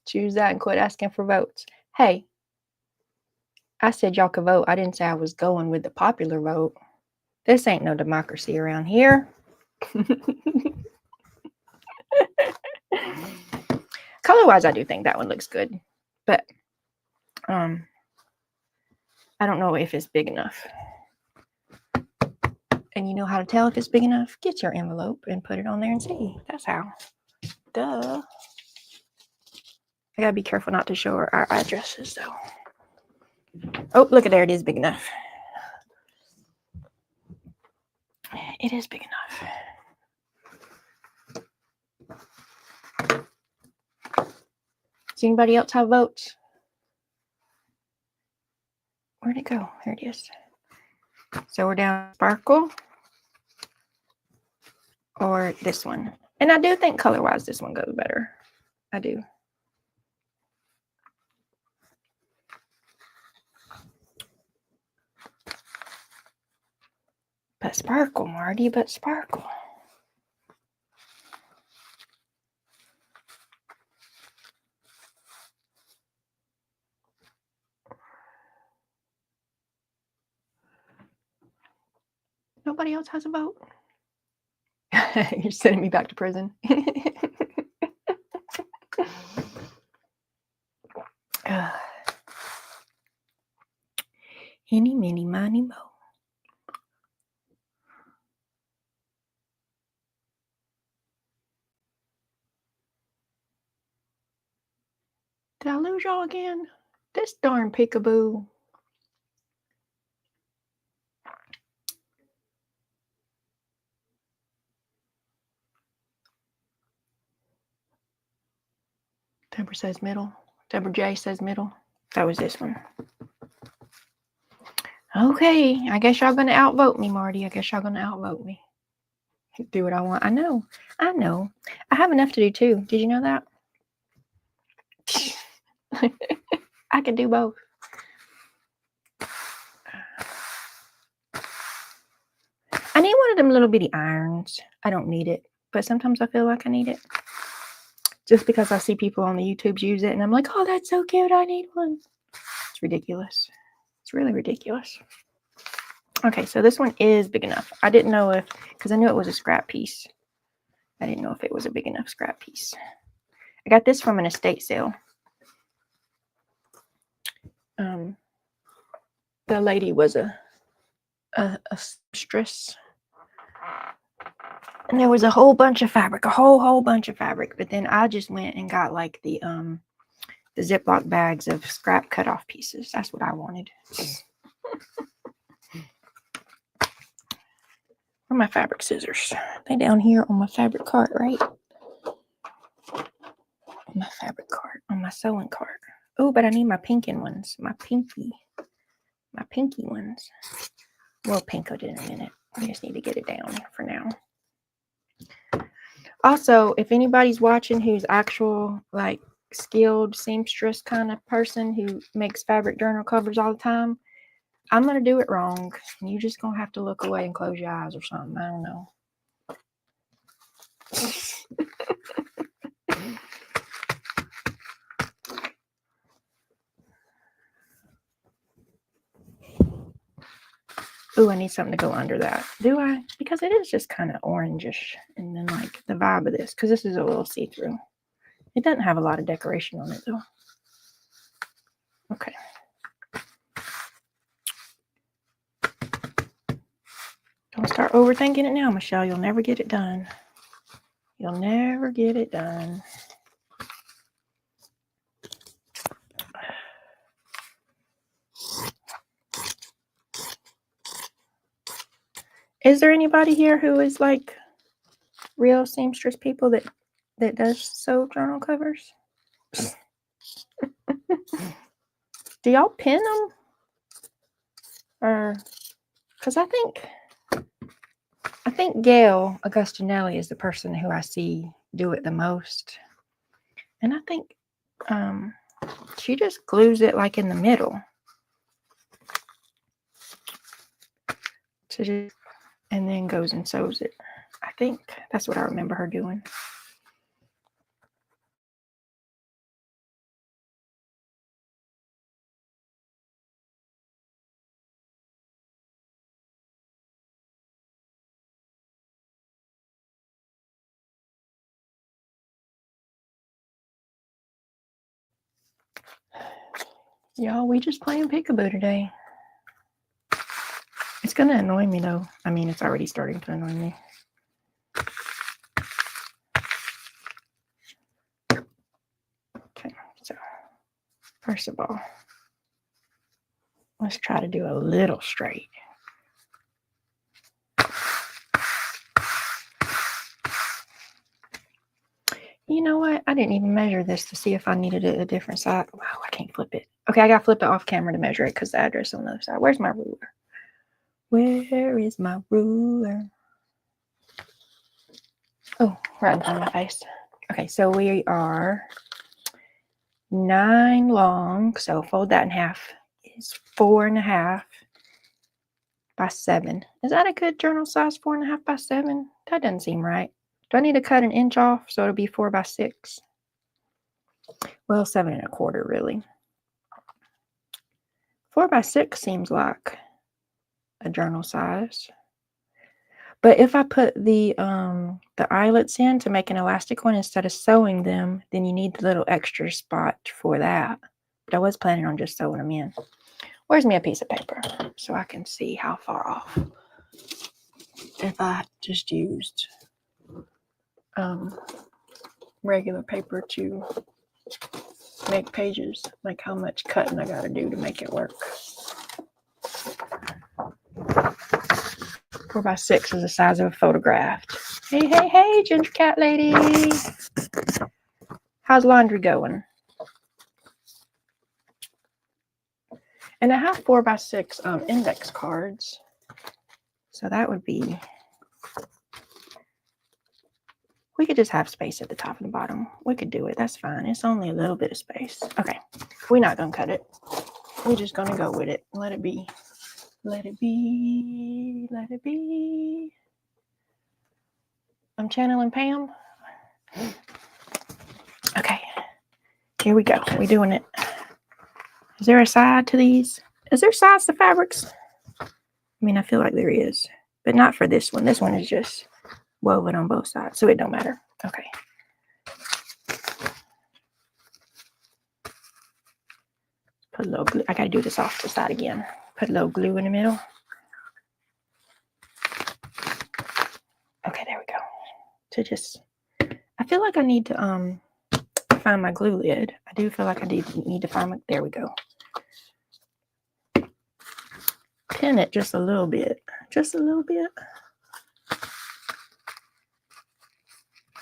Choose that and quit asking for votes. Hey, I said y'all could vote. I didn't say I was going with the popular vote. This ain't no democracy around here. Color-wise, I do think that one looks good. But I don't know if it's big enough. And you know how to tell if it's big enough? Get your envelope and put it on there and see. That's how. Duh. I gotta be careful not to show her our addresses, though. Oh, look at there. It is big enough. It is big enough. Does anybody else have votes? Where'd it go? Here it is. So we're down sparkle or this one. And I do think color-wise this one goes better. I do. But sparkle, Marty, but sparkle. Nobody else has a vote? You're sending me back to prison. Eeny, meeny, miny, mo. Did I lose y'all again? This darn peekaboo. Deborah says middle. Deborah J says middle. That was this one. Okay, I guess y'all gonna outvote me, Marty. I guess y'all gonna outvote me. Do what I want. I know. I have enough to do too. Did you know that? I could do both. I need one of them little bitty irons. I don't need it, but sometimes I feel like I need it. Just because I see people on the YouTubes use it and I'm like, oh, that's so cute. I need one. It's ridiculous. It's really ridiculous. Okay, so this one is big enough. I didn't know if, because I knew it was a scrap piece. I didn't know if it was a big enough scrap piece. I got this from an estate sale. The lady was a mistress. And there was a whole bunch of fabric, a whole bunch of fabric. But then I just went and got like the Ziploc bags of scrap cut-off pieces. That's what I wanted. Where are my fabric scissors? They down here on my fabric cart, right? On my fabric cart, on my sewing cart. Oh, but I need my pinky ones. My pinky ones. We'll pink it in a minute. I just need to get it down for now. Also, if anybody's watching who's actual, like, skilled seamstress kind of person who makes fabric journal covers all the time, I'm going to do it wrong. And you're just going to have to look away and close your eyes or something. I don't know. Ooh, I need something to go under that. Do I? Because it is just kind of orangish. And then, like, the vibe of this. Because this is a little see-through. It doesn't have a lot of decoration on it, though. Okay. Don't start overthinking it now, Michelle. You'll never get it done. You'll never get it done. Is there anybody here who is like real seamstress people that does sew journal covers? Do y'all pin them? Or because I think Gail Augustinelli is the person who I see do it the most. And I think she just glues it like in the middle. And then goes and sews it. I think that's what I remember her doing. Y'all, we just playing peekaboo today. It's going to annoy me, though. I mean, it's already starting to annoy me. Okay, so first of all, let's try to do a little straight. You know what? I didn't even measure this to see if I needed it a different side. Wow, I can't flip it. Okay, I got to flip it off camera to measure it because the address is on the other side. Where's my ruler? Where is my ruler? Oh, right in front of my face. Okay, so we are 9 long. So fold that in half. It's 4.5 by 7. Is that a good journal size? 4.5 by 7? That doesn't seem right. Do I need to cut an inch off so it'll be 4 by 6? Well, 7.25 really. 4 by 6 seems like a journal size. But if I put the eyelets in to make an elastic one instead of sewing them, then you need the little extra spot for that. But I was planning on just sewing them in. Where's me a piece of paper so I can see how far off? If I just used regular paper to make pages, like how much cutting I gotta do to make it work. 4 by 6 is the size of a photograph. Hey, hey, hey, ginger cat lady. How's laundry going? And I have 4 by 6 index cards. So that would be, we could just have space at the top and the bottom. We could do it. That's fine. It's only a little bit of space. Okay. We're not going to cut it. We're just going to go with it. Let it be. Let it be. Let it be. I'm channeling Pam. Okay. Here we go. We're doing it. Is there a side to these? Is there sides to fabrics? I mean, I feel like there is. But not for this one. This one is just woven on both sides. So it don't matter. Okay. Put a little glue. I got to do this off the side again. Put a little glue in the middle. Okay, there we go. To just, I feel like I need to find my glue lid. I do feel like I need to find my, there we go. Pin it just a little bit. Just a little bit.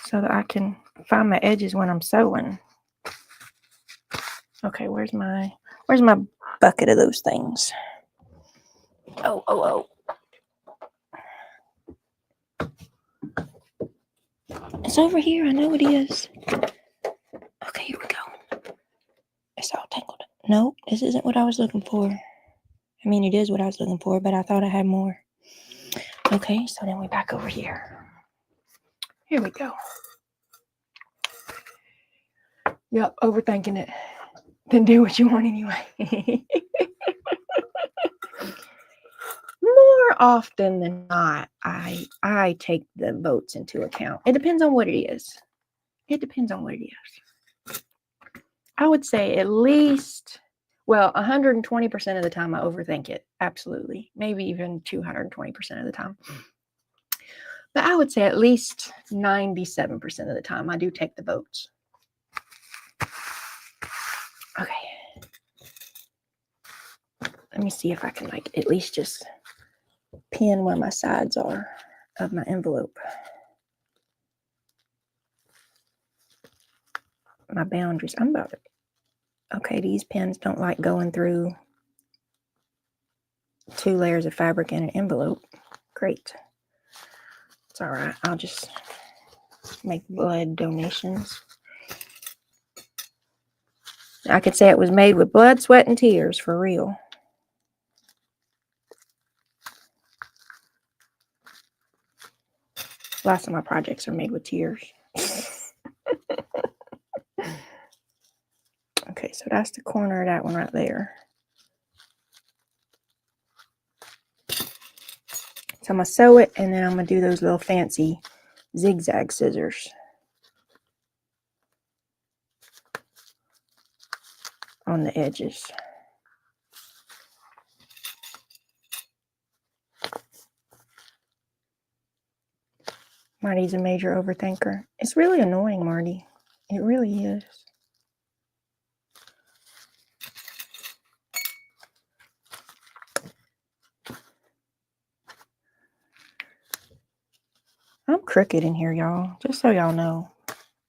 so that I can find my edges when I'm sewing. Okay, where's my bucket of those things? Oh. It's over here. I know it is. Okay, here we go. It's all tangled. Nope, this isn't what I was looking for. I mean, it is what I was looking for, but I thought I had more. Okay, so then we're back over here. Here we go. Yep, overthinking it. Then do what you want anyway. More often than not, I take the votes into account. It depends on what it is. I would say at least, 120% of the time I overthink it. Absolutely. Maybe even 220% of the time. But I would say at least 97% of the time I do take the votes. Okay. Let me see if I can at least just pin where my sides are of my envelope. My boundaries. I'm about it. Okay, these pins don't like going through 2 layers of fabric in an envelope. Great. It's all right. I'll just make blood donations. I could say it was made with blood, sweat, and tears for real. Lots of my projects are made with tears. Okay, so that's the corner of that one right there. So I'm going to sew it, and then I'm going to do those little fancy zigzag scissors on the edges. Marty's a major overthinker. It's really annoying, Marty. It really is. I'm crooked in here, y'all. Just so y'all know.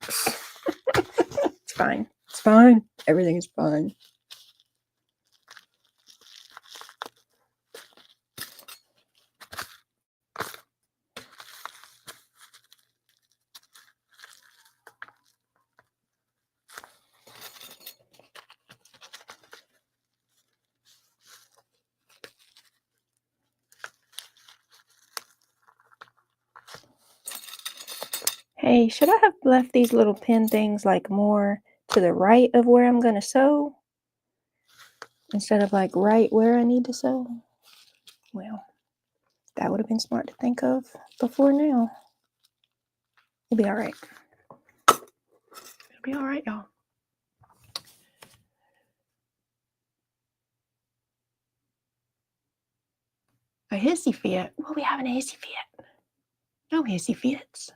It's fine. It's fine. Everything is fine. Hey, should I have left these little pin things more to the right of where I'm going to sew? Instead of right where I need to sew? Well, that would have been smart to think of before now. It'll be all right. It'll be all right, y'all. A hissy fit? Well, we having a hissy fit. No hissy fits.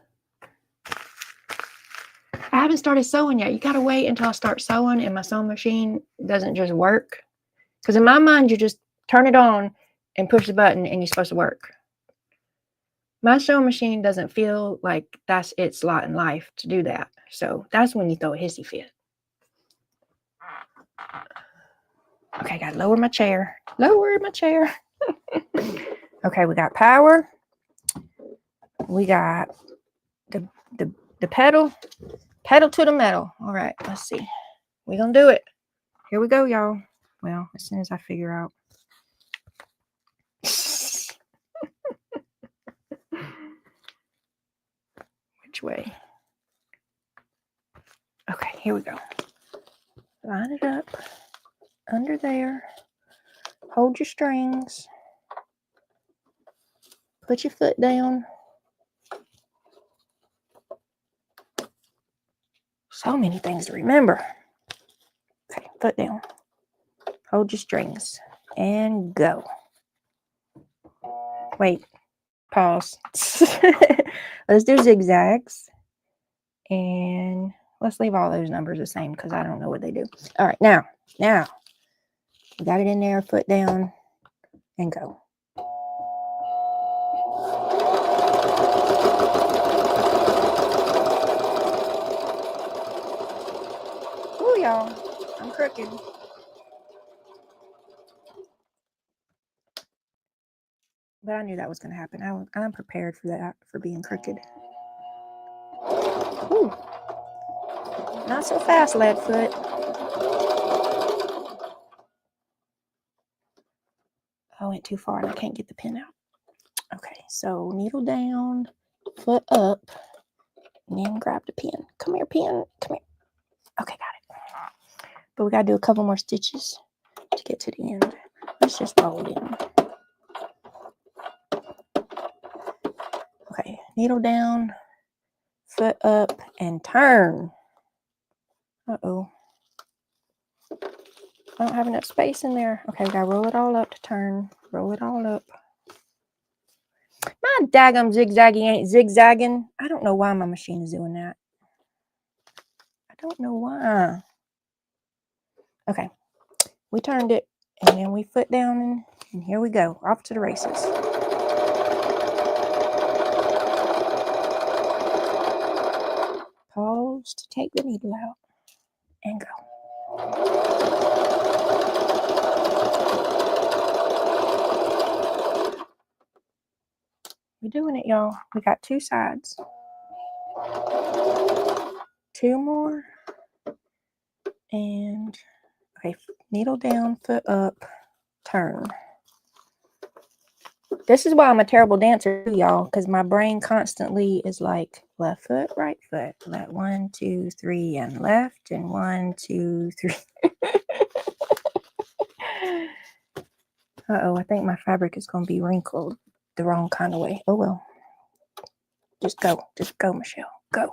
I haven't started sewing yet. You got to wait until I start sewing and my sewing machine doesn't just work. Because in my mind, you just turn it on and push the button and you're supposed to work. My sewing machine doesn't feel like that's its lot in life to do that. So that's when you throw a hissy fit. Okay, I got to lower my chair. Lower my chair. Okay, we got power. We got the pedal. Pedal to the metal. All right, let's see. We're going to do it. Here we go, y'all. Well, as soon as I figure out. Which way? Okay, here we go. Line it up under there. Hold your strings. Put your foot down. So many things to remember. Okay, foot down. Hold your strings. And go. Wait. Pause. Let's do zigzags. And let's leave all those numbers the same because I don't know what they do. All right, now. We got it in there, foot down, and go. y'all. I'm crooked. But I knew that was going to happen. I'm prepared for that, for being crooked. Ooh. Not so fast, Leadfoot. I went too far and I can't get the pin out. Okay, so needle down, foot up, and then grab the pin. Come here, pin. Come here. Okay, got it. But we got to do a couple more stitches to get to the end. Let's just roll it in. Okay, needle down, foot up, and turn. Uh-oh. I don't have enough space in there. Okay, we gotta roll it all up to turn. Roll it all up. My daggum zigzaggy ain't zigzagging. I don't know why my machine is doing that. I don't know why. Okay, we turned it, and then we foot down, and here we go. Off to the races. Pause to take the needle out, and go. We're doing it, y'all. We got 2 sides. 2 more. And, okay, needle down, foot up, turn. This is why I'm a terrible dancer, y'all, because my brain constantly is like, left foot, right foot. 1, 2, 3, and left, and 1, 2, 3. Uh-oh, I think my fabric is going to be wrinkled the wrong kind of way. Oh, well. Just go, Michelle. Go.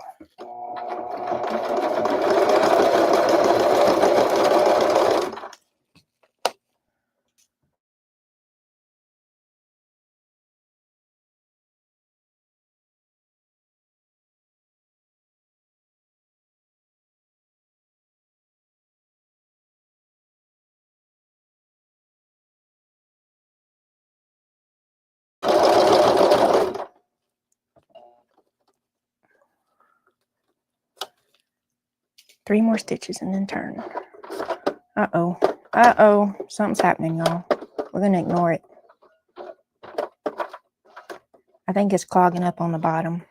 Three more stitches and then turn. Uh-oh. Uh-oh. Something's happening, y'all. We're going to ignore it. I think it's clogging up on the bottom.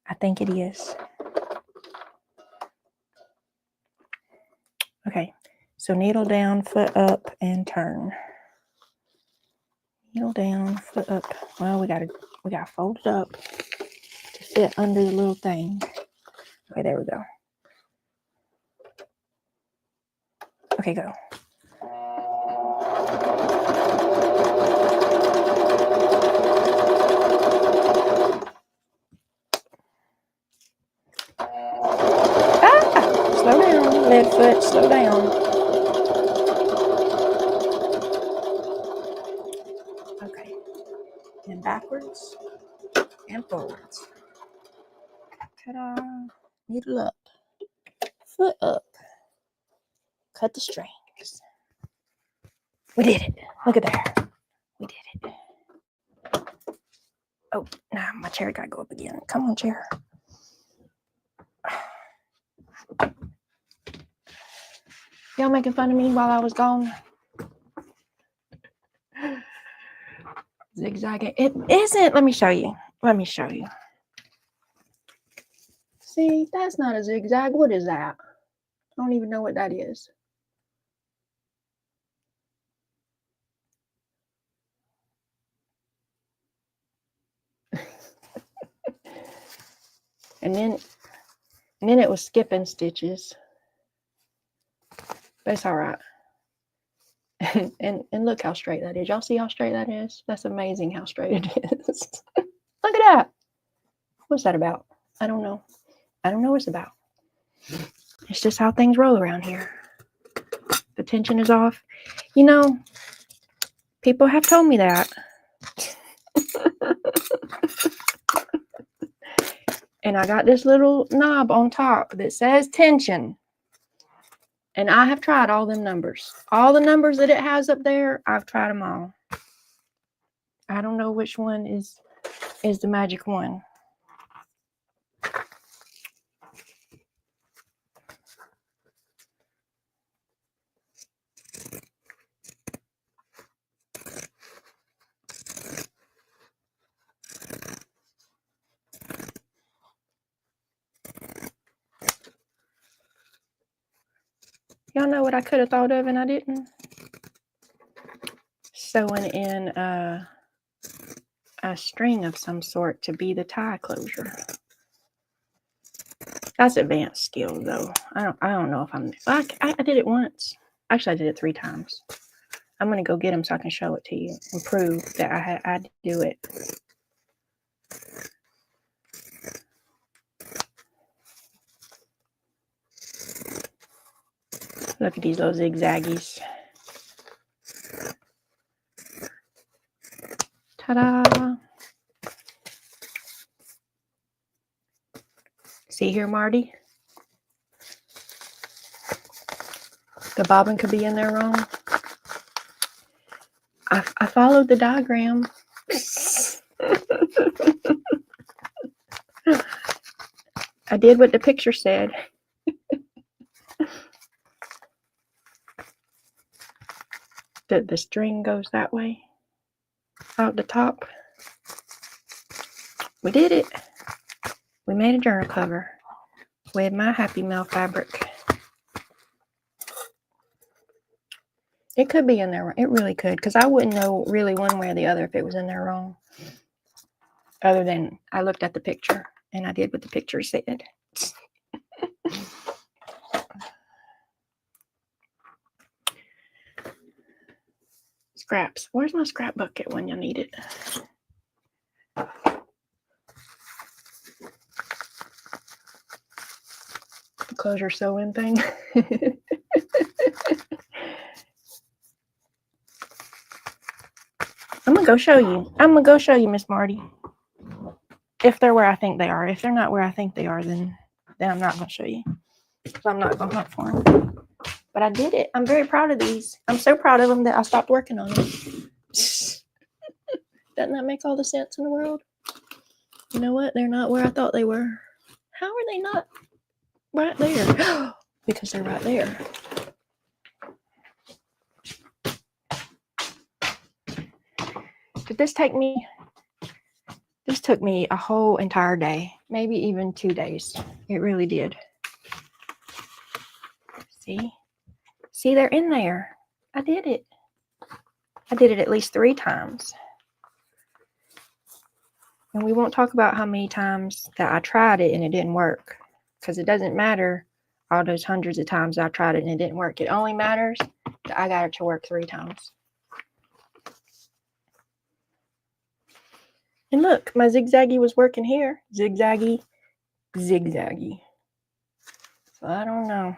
I think it is. Okay. So needle down, foot up, and turn. Needle down, foot up. Well, we gotta fold it up to fit under the little thing. Okay, there we go. Okay, go. Slow down, Leadfoot, slow down. Okay, and backwards and forwards. Ta-da! Needle up, foot up. Cut the strings. We did it. Look at there. We did it. Oh, nah, my chair gotta go up again. Come on, chair. Y'all making fun of me while I was gone? Zigzagging. It isn't. Let me show you. See, that's not a zigzag. What is that? I don't even know what that is. and then it was skipping stitches. But it's all right. and look how straight that is. Y'all see how straight that is? That's amazing how straight it is. Look at that. What's that about? I don't know. I don't know what it's about. It's just how things roll around here. The tension is off. You know, people have told me that. And I got this little knob on top that says tension. And I have tried all them numbers. All the numbers that it has up there, I've tried them all. I don't know which one is the magic one. Y'all know what I could have thought of and I didn't? Sewing in a string of some sort to be the tie closure. That's advanced skill though. I don't know if I did it once. Actually, I did it 3 times. I'm gonna go get them so I can show it to you and prove that I do it. Look at these little zigzaggies. Ta-da! See here, Marty? The bobbin could be in there wrong. I followed the diagram. I did what the picture said. The string goes that way, out the top. We did it. We made a journal cover with my Happy Mail fabric. It could be in there. It really could, because I wouldn't know really one way or the other if it was in there wrong. Other than I looked at the picture and I did what the picture said. Scraps. Where's my scrap bucket when you need it? The closure sew-in thing. I'm gonna go show you, Miss Marty. If they're where I think they are. If they're not where I think they are, then I'm not gonna show you. So I'm not gonna hunt for them. But I did it. I'm very proud of these. I'm so proud of them that I stopped working on them. Doesn't that make all the sense in the world? You know what? They're not where I thought they were. How are they not right there? Because they're right there. Did this take me? This took me a whole entire day, maybe even 2 days. It really did. See, they're in there. I did it. I did it at least 3 times. And we won't talk about how many times that I tried it and it didn't work, because it doesn't matter all those hundreds of times I tried it and it didn't work. It only matters that I got it to work 3 times. And look, my zigzaggy was working here. Zigzaggy, zigzaggy. So I don't know.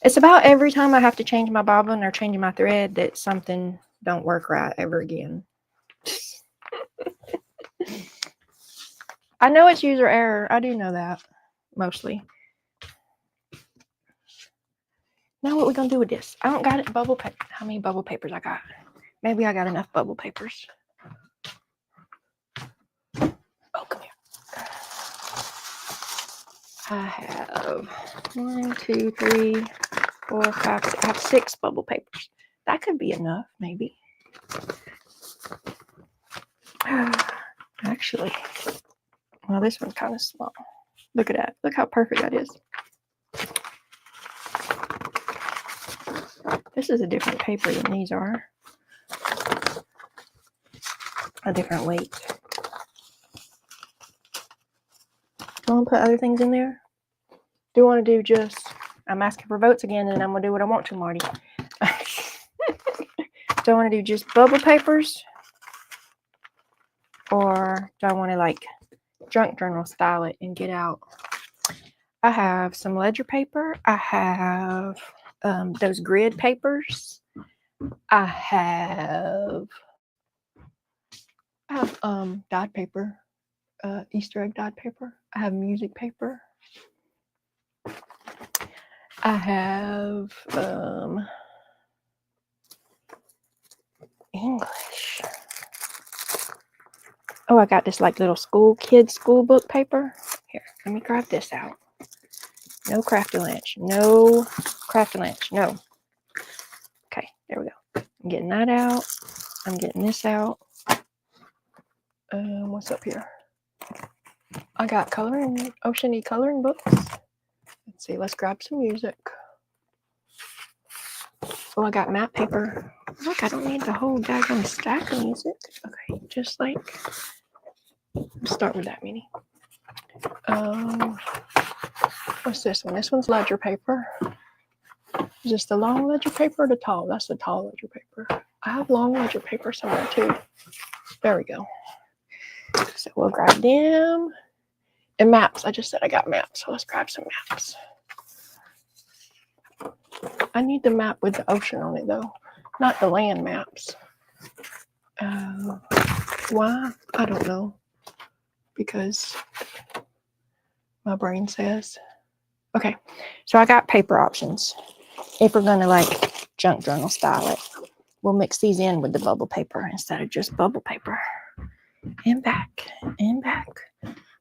It's about every time I have to change my bobbin or change my thread that something don't work right ever again. I know it's user error. I do know that, mostly. Now what we gonna do with this? I don't got it bubble paper. How many bubble papers I got? Maybe I got enough bubble papers. Oh, come here. I have 1, 2, 3, 4, 5, 6. I have 6 bubble papers. That could be enough, maybe. Actually, well, this one's kind of small. Look at that. Look how perfect that is. This is a different paper than these are. A different weight. Do you want to put other things in there? Do you want to do just, I'm asking for votes again, and I'm going to do what I want to, Marty. Do I want to do just bubble papers? Or do I want to like junk journal style it and get out? I have some ledger paper. I have those grid papers. I have dyed paper, Easter egg dyed paper. I have music paper. I have English. Oh, I got this like little kids school book paper. Here, let me grab this out. No Crafty Lunch. No Crafty Lunch. No. Okay, there we go. I'm getting that out. I'm getting this out. What's up here? I got coloring, Oceany coloring books. Let's Let's see, let's grab some music. Oh, I got matte paper. Look, I don't need the whole daggone stack of music. Okay, just like, let's start with that mini. What's this one? This one's ledger paper. Is this the long ledger paper or the tall? That's the tall ledger paper. I have long ledger paper somewhere too. There we go. So we'll grab them. And maps. I just said I got maps, so let's grab some maps. I need the map with the ocean on it though, not the land maps. Why? I don't know. Because my brain says. Okay, so I got paper options. If we're gonna like junk journal style it, we'll mix these in with the bubble paper instead of just bubble paper. And back, and back.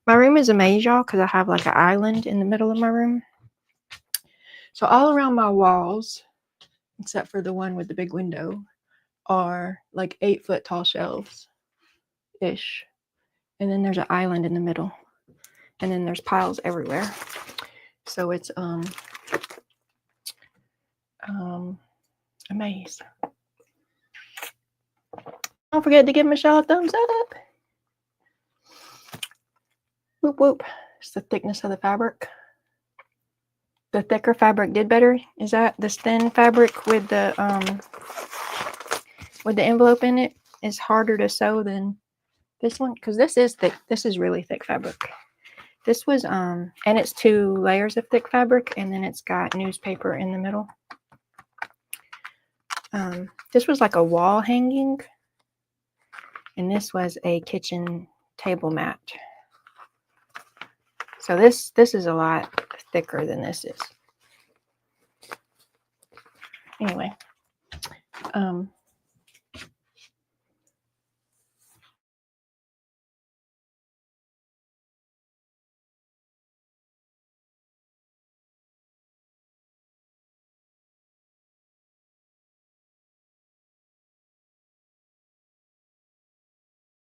My room is a maze, y'all, because I have like an island in the middle of my room. So all around my walls, except for the one with the big window, are like 8-foot tall shelves-ish. And then there's an island in the middle. And then there's piles everywhere. So it's a maze. Don't forget to give Michelle a thumbs up. Whoop whoop. It's the thickness of the fabric. The thicker fabric did better. Is that this thin fabric with the envelope in it is harder to sew than this one? Because this is thick. This is really thick fabric. This was and it's 2 layers of thick fabric, and then it's got newspaper in the middle. This was like a wall hanging, and this was a kitchen table mat. So this is a lot thicker than this is. Anyway,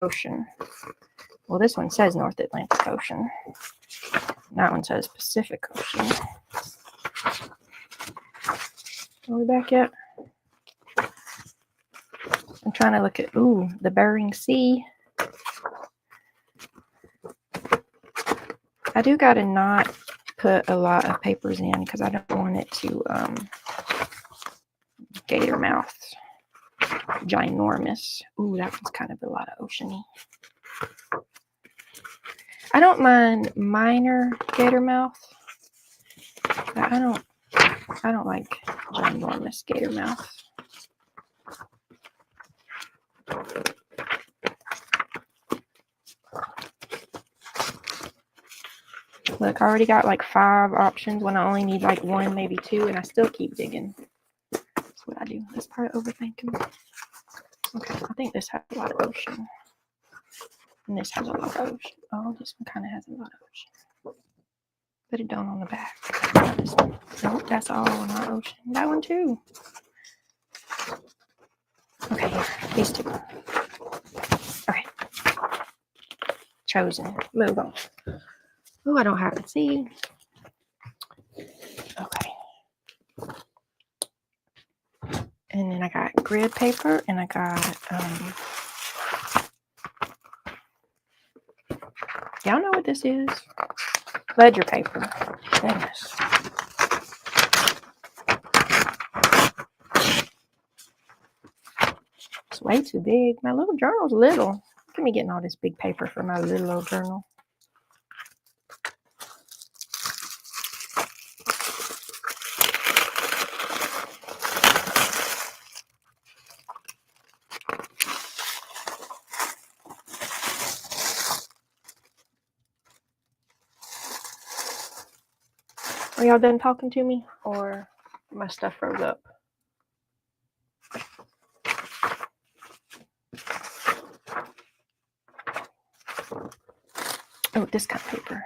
ocean. Well, this one says North Atlantic Ocean. That one says Pacific Ocean. Are we back yet? I'm trying to look at, ooh, the Bering Sea. I do got to not put a lot of papers in because I don't want it to gator mouth. Ginormous. Ooh, that one's kind of a lot of oceany. I don't mind minor gator mouth, but I don't like ginormous gator mouth. Look, I already got like 5 options when I only need like 1, maybe 2, and I still keep digging. That's what I do. That's part of overthinking. Okay, I think this has a lot of ocean. And this has a lot of ocean. Oh, this one kind of has a lot of ocean. Put it down on the back. This one. Nope, that's all not ocean. That one too. Okay, here. These 2. Okay. Chosen. Move on. Oh, I don't have it. See? Okay. And then I got grid paper, and I got y'all know what this is? Ledger paper. Goodness. It's way too big. My little journal's little. Look at me getting all this big paper for my little old journal. Are y'all done talking to me, or my stuff froze up? Oh, this kind of paper.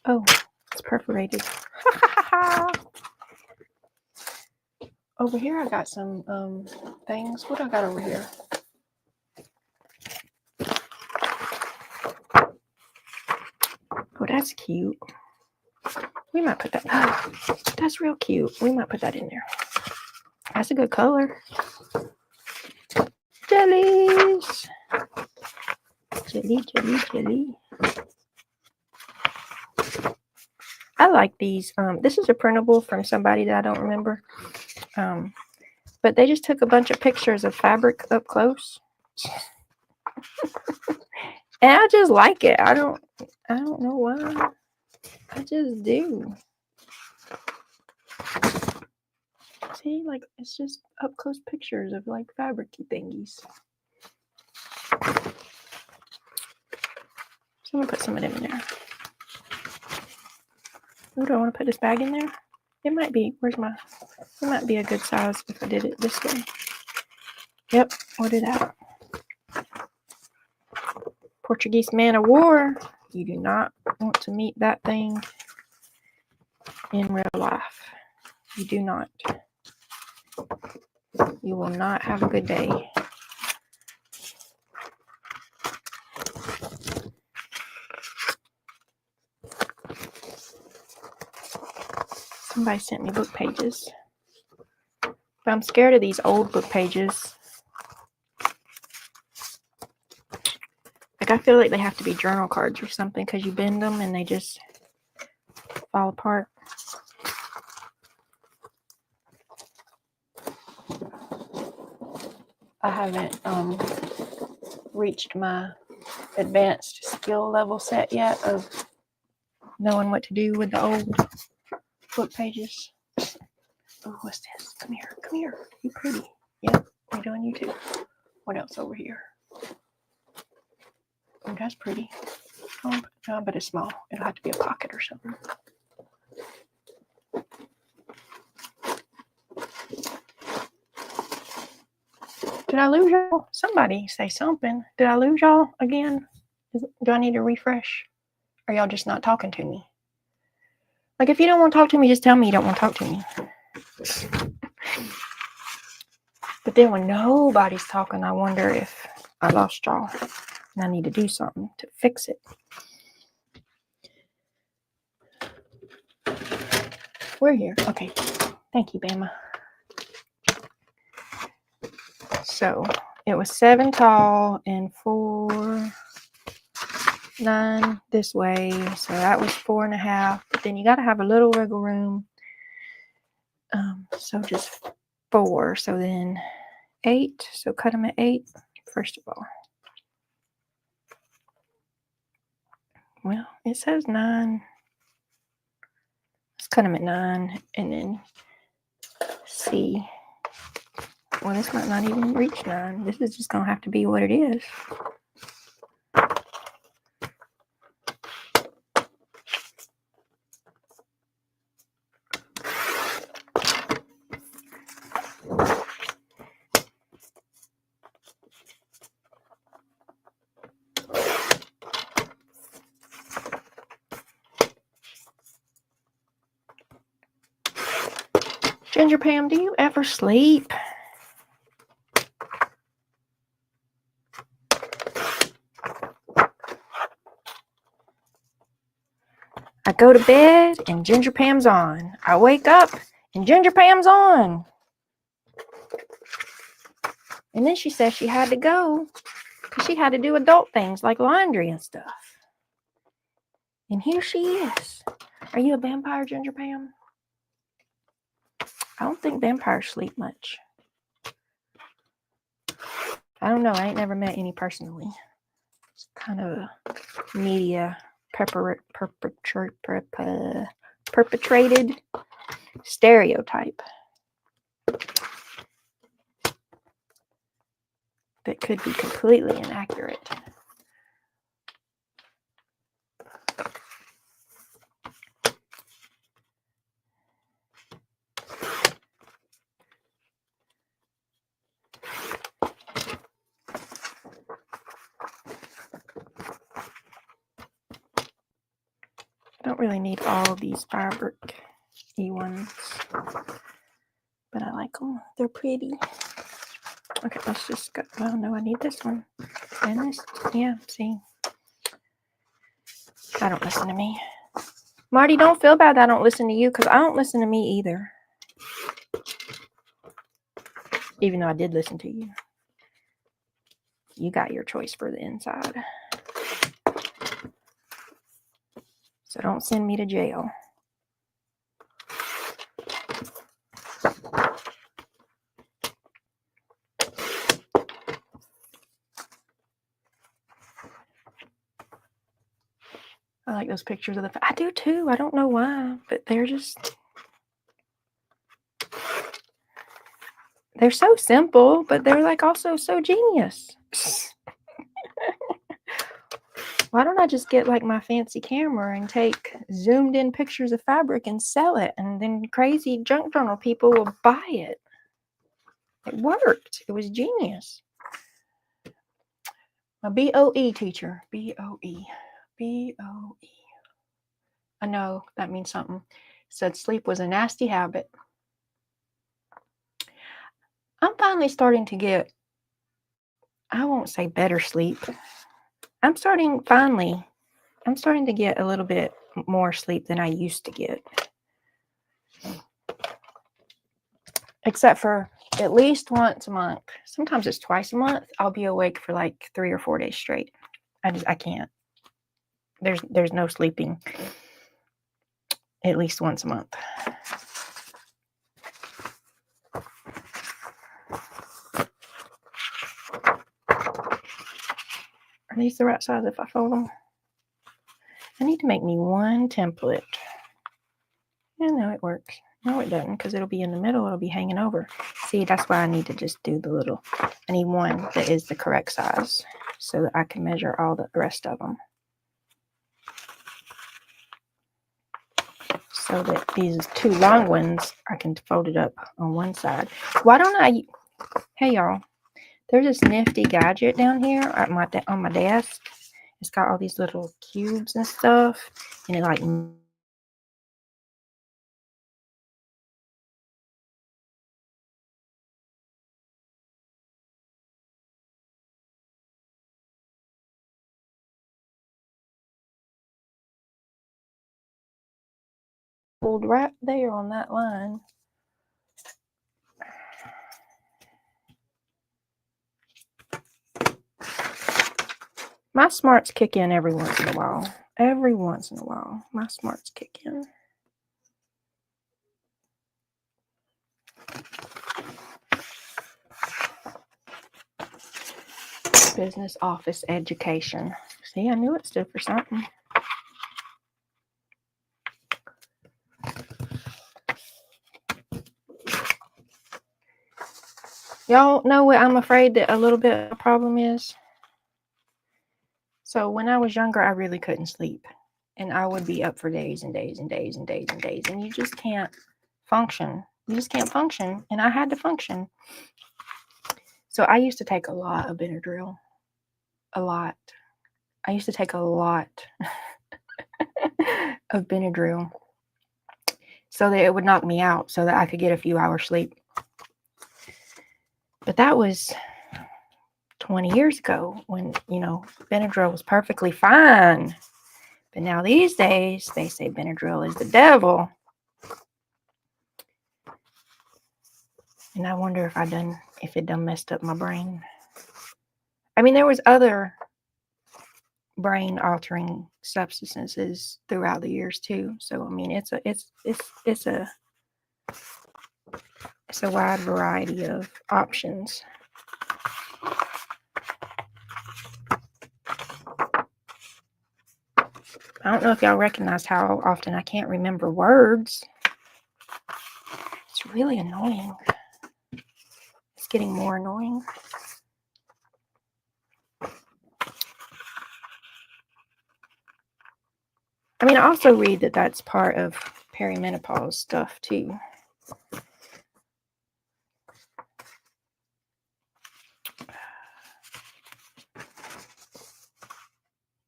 Oh, it's perfectly separated. Over here, I got some things. What I got over here? Oh, that's cute. We might put that. Oh, that's real cute. We might put that in there. That's a good color. Jellies. Jelly, jelly, jelly. I like these. This is a printable from somebody that I don't remember. But they just took a bunch of pictures of fabric up close. And I just like it. I don't know why. I just do. See, like, it's just up close pictures of like fabric-y thingies. So I'm gonna put some of them in there. Ooh, do I want to put this bag in there? It might be. It might be a good size if I did it this way. Yep, we'll do that. Portuguese man of war. You do not want to meet that thing in real life. You do not. You will not have a good day. Somebody sent me book pages. But I'm scared of these old book pages. Like, I feel like they have to be journal cards or something because you bend them and they just fall apart. I haven't reached my advanced skill level set yet of knowing what to do with the old book pages. Oh, what's this? Come here. Come here. You pretty. Yep, we're doing you too. What else over here? Oh, that's pretty. Oh, but it's small. It'll have to be a pocket or something. Did I lose y'all? Somebody say something. Did I lose y'all again? Do I need to refresh? Or y'all just not talking to me? Like, if you don't want to talk to me, just tell me you don't want to talk to me. But then when nobody's talking, I wonder if I lost y'all. And I need to do something to fix it. We're here. Okay. Thank you, Bama. So it was 7 tall and 4, 9 this way. So that was 4.5. But then you got to have a little wiggle room. So just 4. So then 8. So cut them at 8, first of all. Well, it says 9. Let's cut them at 9 and then see. Well, this might not even reach 9. This is just going to have to be what it is. Ginger Pam, do you ever sleep? I go to bed and Ginger Pam's on. I wake up and Ginger Pam's on. And then she says she had to go because she had to do adult things like laundry and stuff. And here she is. Are you a vampire, Ginger Pam? I don't think vampires sleep much. I don't know. I ain't never met any personally. It's kind of a media perpetrated stereotype that could be completely inaccurate. don't really need all of these fabric-y ones, but I like them. They're pretty. Okay, let's just go. Well, no, I need this one. And this. Yeah, see. I don't listen to me. Marty, don't feel bad that I don't listen to you, because I don't listen to me either. Even though I did listen to you. You got your choice for the inside. So don't send me to jail. I like those pictures of the... I do too. I don't know why, but they're just... They're so simple, but they're like also so genius. Why don't I just get like my fancy camera and take zoomed in pictures of fabric and sell it, and then crazy junk journal people will buy it? It worked. It was genius. A BOE teacher. BOE. BOE. I know that means something. Said sleep was a nasty habit. I'm finally starting to get, I won't say better sleep. I'm starting to get a little bit more sleep than I used to get. Except for at least once a month. Sometimes it's twice a month. I'll be awake for like 3 or 4 days straight. I can't. There's no sleeping at least once a month. Are these the right size if I fold them? I need to make me one template. Yeah, no, it works. No, it doesn't, because it'll be in the middle. It'll be hanging over. See, that's why I need to just do the little... I need one that is the correct size so that I can measure all the rest of them. So that these 2 long ones, I can fold it up on one side. Why don't I... Hey, y'all. There's this nifty gadget down here at on my desk. It's got all these little cubes and stuff. And it like... pulled right there on that line. My smarts kick in every once in a while. Every once in a while, my smarts kick in. Business office education. See, I knew it stood for something. Y'all know what I'm afraid that a little bit of a problem is? So when I was younger, I really couldn't sleep. And I would be up for days and days and days and days and days. And you just can't function. You just can't function. And I had to function. So I used to take a lot of Benadryl. A lot. I used to take a lot of Benadryl so that it would knock me out so that I could get a few hours sleep. But that was 20 years ago when, you know, Benadryl was perfectly fine. But now these days, they say Benadryl is the devil. And I wonder if it done messed up my brain. I mean, there was other brain altering substances throughout the years too. So I mean, it's a wide variety of options. I don't know if y'all recognize how often I can't remember words. It's really annoying. It's getting more annoying. I mean, I also read that that's part of perimenopause stuff too.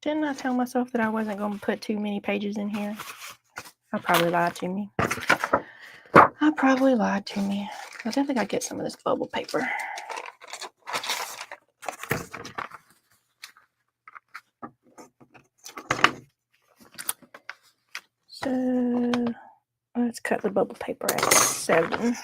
Didn't I tell myself that I wasn't going to put too many pages in here? I probably lied to me. I think I get some of this bubble paper. So let's cut the bubble paper at 7.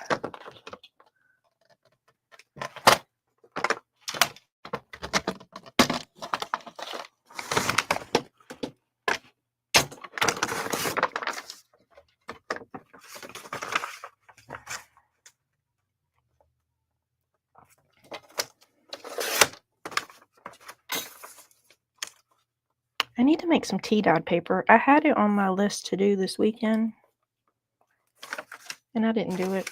I need to make some tea dyed paper. I had it on my list to do this weekend, and I didn't do it.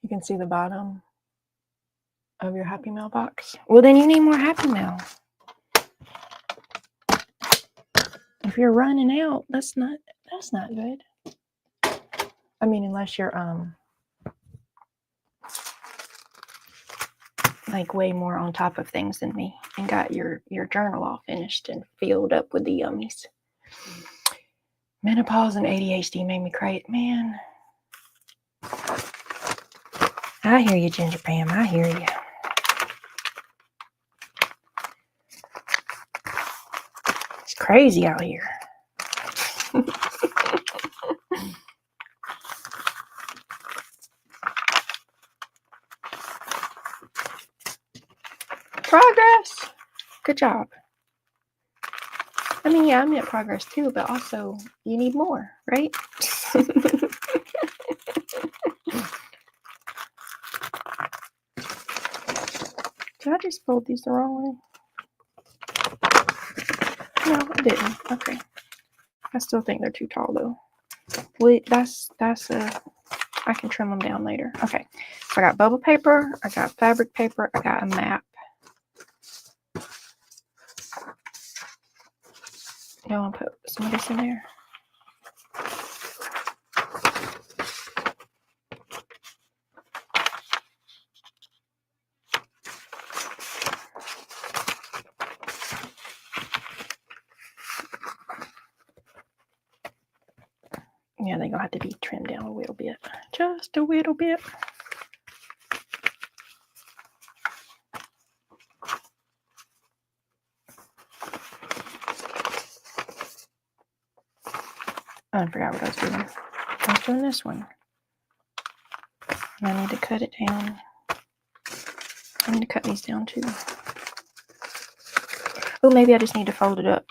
You can see the bottom of your Happy Mail box. Well, then you need more Happy Mail. If you're running out, that's not good. I mean, unless you're like way more on top of things than me and got your journal all finished and filled up with the yummies. Menopause and ADHD made me crazy, man. I hear you, Ginger Pam. I hear you. It's crazy out here. Progress. Good job. I mean, yeah, I meant progress too, but also you need more, right? Did I just fold these the wrong way? No, I didn't. Okay. I still think they're too tall though. Wait, that's I can trim them down later. Okay. So I got bubble paper, I got fabric paper, I got a map. You want to put some of this in there? Yeah, they're going to have to be trimmed down a little bit. Just a little bit. I forgot what I was doing. I was doing this one. And I need to cut it down. I need to cut these down too. Oh, maybe I just need to fold it up.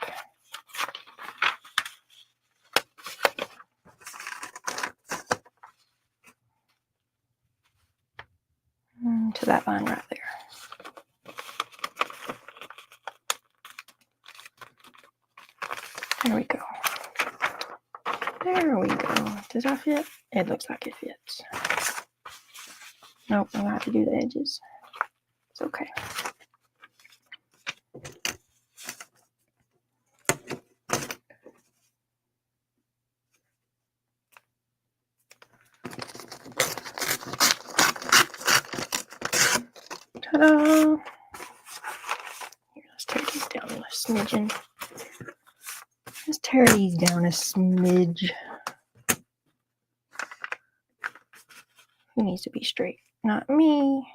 To that line right there. There we go. There we go. Does that fit? It looks like it fits. Nope, I'm going to have to do the edges. It's okay. Ta-da! Here, let's tear these down a smidgen. Let's tear these down a smidge. Who needs to be straight? Not me.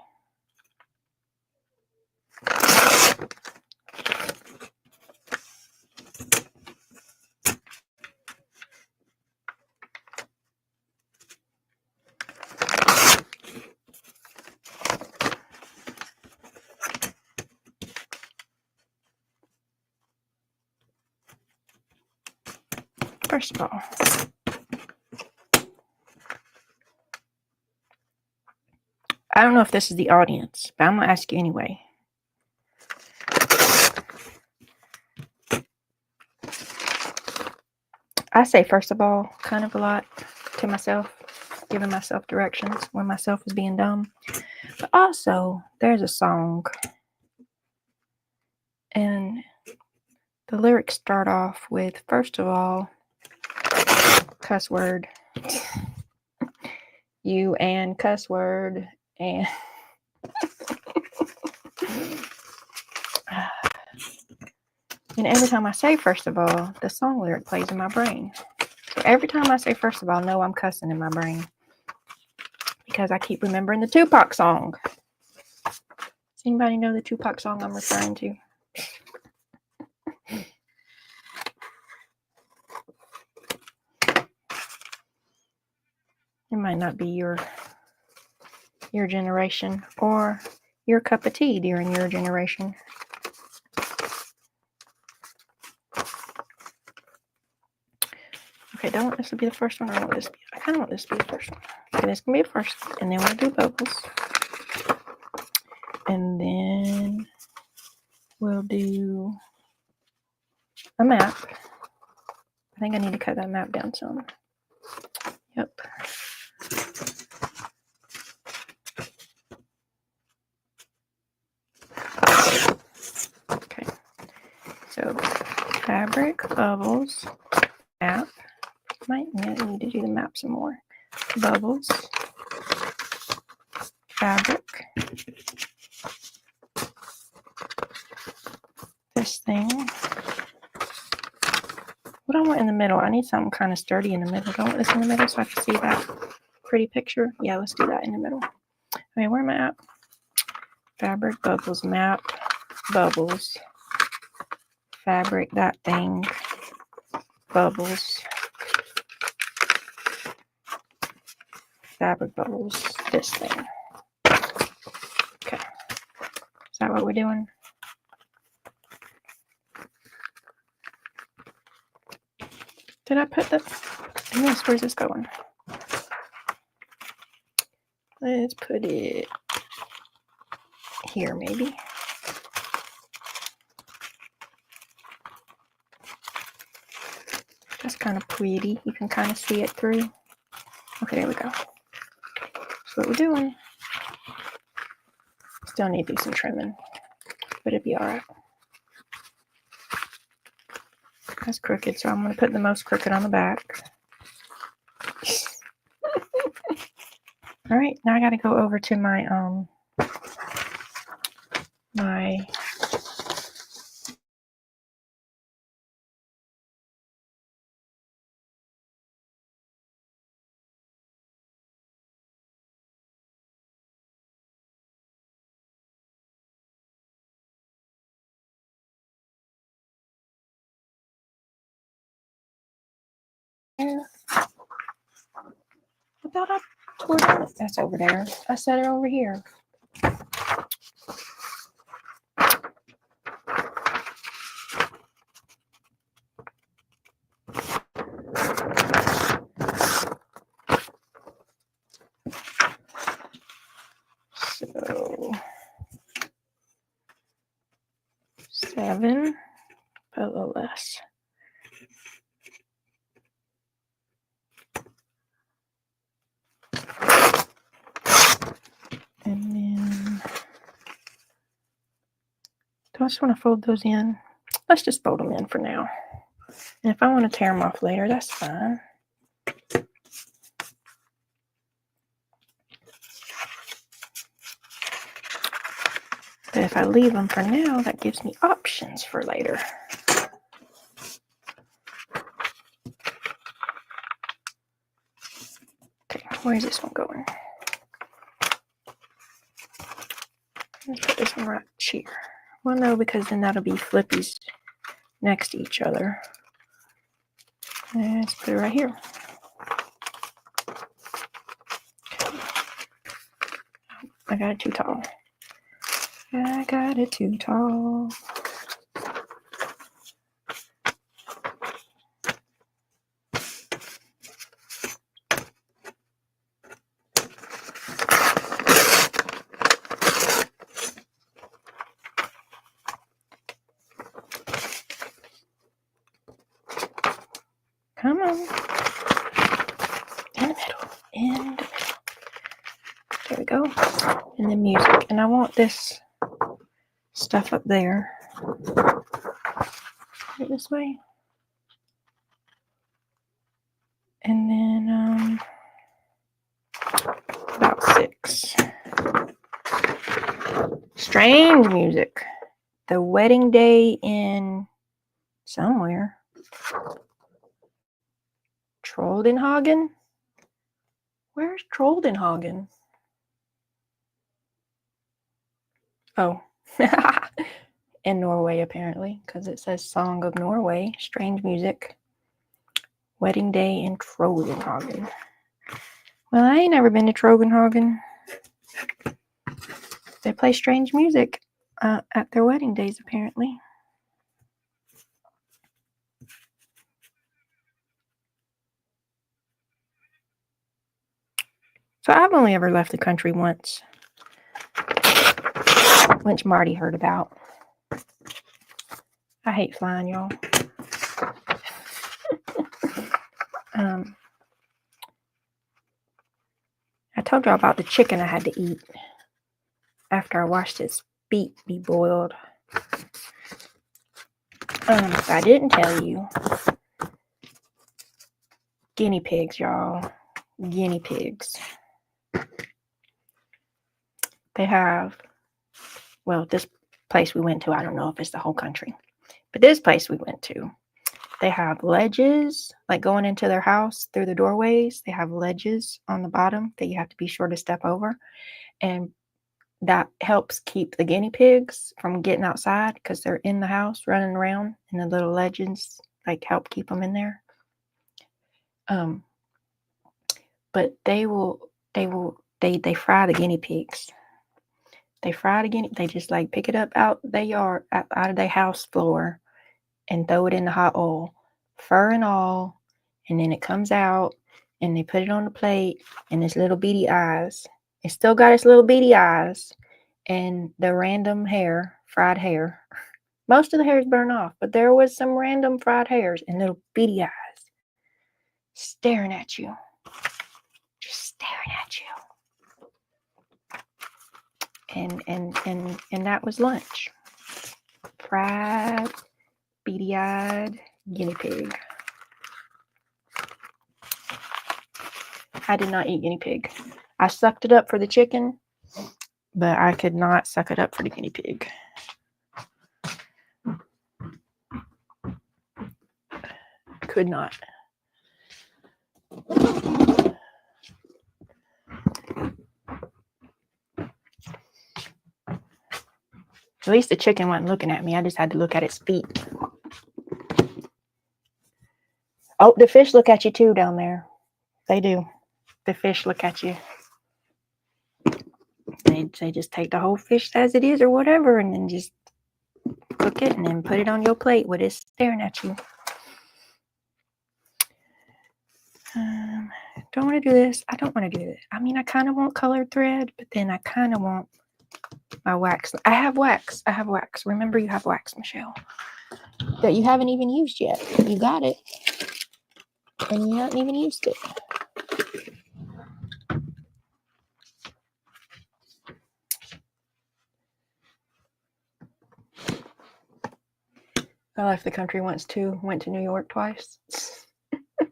First of all, I don't know if this is the audience, but I'm going to ask you anyway. I say first of all kind of a lot to myself, giving myself directions when myself is being dumb. But also, there's a song, and the lyrics start off with, first of all, cuss word. You and cuss word. And and every time I say first of all, the song lyric plays in my brain. So every time I say first of all, no, I'm cussing in my brain. Because I keep remembering the Tupac song. Does anybody know the Tupac song I'm referring to? It might not be your generation or your cup of tea during your generation. Okay, don't want this to be the first one. I kind of want this to be the first one. Okay, this can be the first one, and then we'll do bubbles. And then we'll do a map. I think I need to cut that map down some. Yep. Okay. So fabric, bubbles, map. Might need to do the map some more. Bubbles, fabric, this thing. What I want in the middle, I need something kind of sturdy in the middle. Don't want this in the middle so I can see that pretty picture. Yeah, let's do that in the middle. Okay, where am I at? Fabric, bubbles, map, bubbles, fabric, that thing, bubbles, fabric, bubbles, this thing. Okay, is that what we're doing? Did I put the, yes, where's this going? Let's put it here, maybe. That's kind of pretty. You can kind of see it through. Okay, there we go. That's what we're doing. Still need to do some trimming, but it'd be all right. That's crooked, so I'm going to put the most crooked on the back. All right, now I got to go over to my I thought I tore it. That's over there. I set it over here. So 7, a little less. And then, do I just want to fold those in? Let's just fold them in for now. And if I want to tear them off later, that's fine. But if I leave them for now, that gives me options for later. Okay, where's this one going? Let's put this one right here. Well, no, because then that'll be flippies next to each other. Let's put it right here. I got it too tall. I got it too tall. Come on. In the middle. In the middle. There we go. And then music. And I want this stuff up there. This way. And then about 6. Strange music. The wedding day in somewhere. Troldenhagen? Where's Troldenhagen? Oh. In Norway, apparently, because it says Song of Norway. Strange music. Wedding day in Troldenhagen. Well, I ain't never been to Troldenhagen. They play strange music at their wedding days, apparently. So I've only ever left the country once, which Marty heard about. I hate flying, y'all. I told y'all about the chicken I had to eat after I watched its feet be boiled. I didn't tell you. Guinea pigs, y'all. Guinea pigs. They have, well, this place we went to, I don't know if it's the whole country, but this place we went to, they have ledges, like going into their house through the doorways. They have ledges on the bottom that you have to be sure to step over. And that helps keep the guinea pigs from getting outside because they're in the house running around, and the little legends like help keep them in there. But they fry the guinea pigs. They just like pick it up out of their house floor and throw it in the hot oil, fur and all, and then it comes out and they put it on the plate and its little beady eyes. It still got its little beady eyes and the random hair, fried hair. Most of the hair is burned off, but there was some random fried hairs and little beady eyes staring at you. Just staring at you. And that was lunch. Fried, beady-eyed guinea pig. I did not eat guinea pig. I sucked it up for the chicken, but I could not suck it up for the guinea pig. Could not. At least the chicken wasn't looking at me. I just had to look at its feet. Oh, the fish look at you too down there. They do. The fish look at you. They just take the whole fish as it is or whatever and then just cook it and then put it on your plate with it staring at you. Don't want to do this. I don't want to do this. I mean, I kind of want colored thread, but then I kind of want my wax. I have wax. Remember, you have wax, Michelle, that you haven't even used yet. You got it, and you haven't even used it. I left the country once too. Went to New York twice.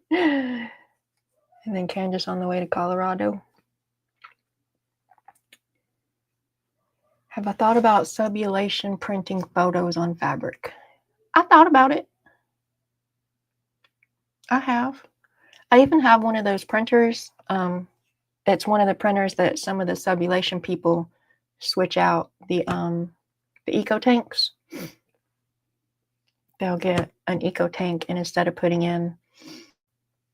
And then Kansas on the way to Colorado. Have I thought about subulation printing photos on fabric? I thought about it. I have. I even have one of those printers. It's one of the printers that some of the subulation people switch out the eco tanks. They'll get an eco tank, and instead of putting in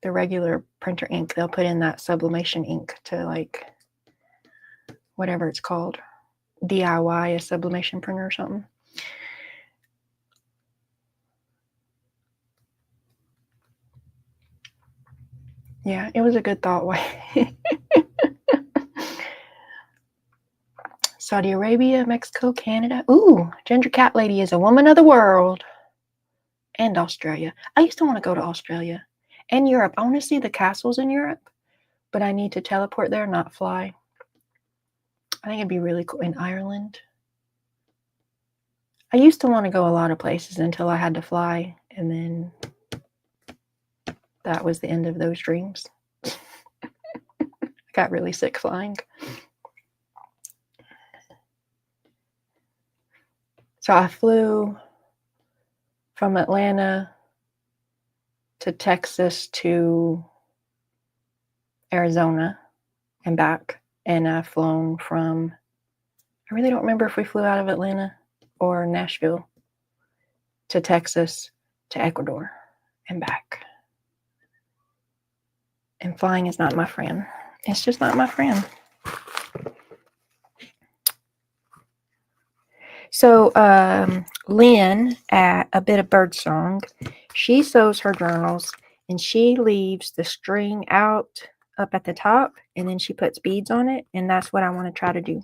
the regular printer ink, they'll put in that sublimation ink to like whatever it's called, DIY a sublimation printer or something. Yeah, it was a good thought. Saudi Arabia, Mexico, Canada. Ooh, Ginger Cat Lady is a woman of the world. And Australia. I used to want to go to Australia and Europe. I want to see the castles in Europe, but I need to teleport there, not fly. I think it'd be really cool in Ireland. I used to want to go a lot of places until I had to fly, and then that was the end of those dreams. I got really sick flying. So I flew from Atlanta to Texas to Arizona and back. And I've flown from, I really don't remember if we flew out of Atlanta or Nashville to Texas to Ecuador and back. And flying is not my friend. It's just not my friend. So Lynn at A Bit of Birdsong, she sews her journals and she leaves the string out up at the top and then she puts beads on it, and that's what I want to try to do.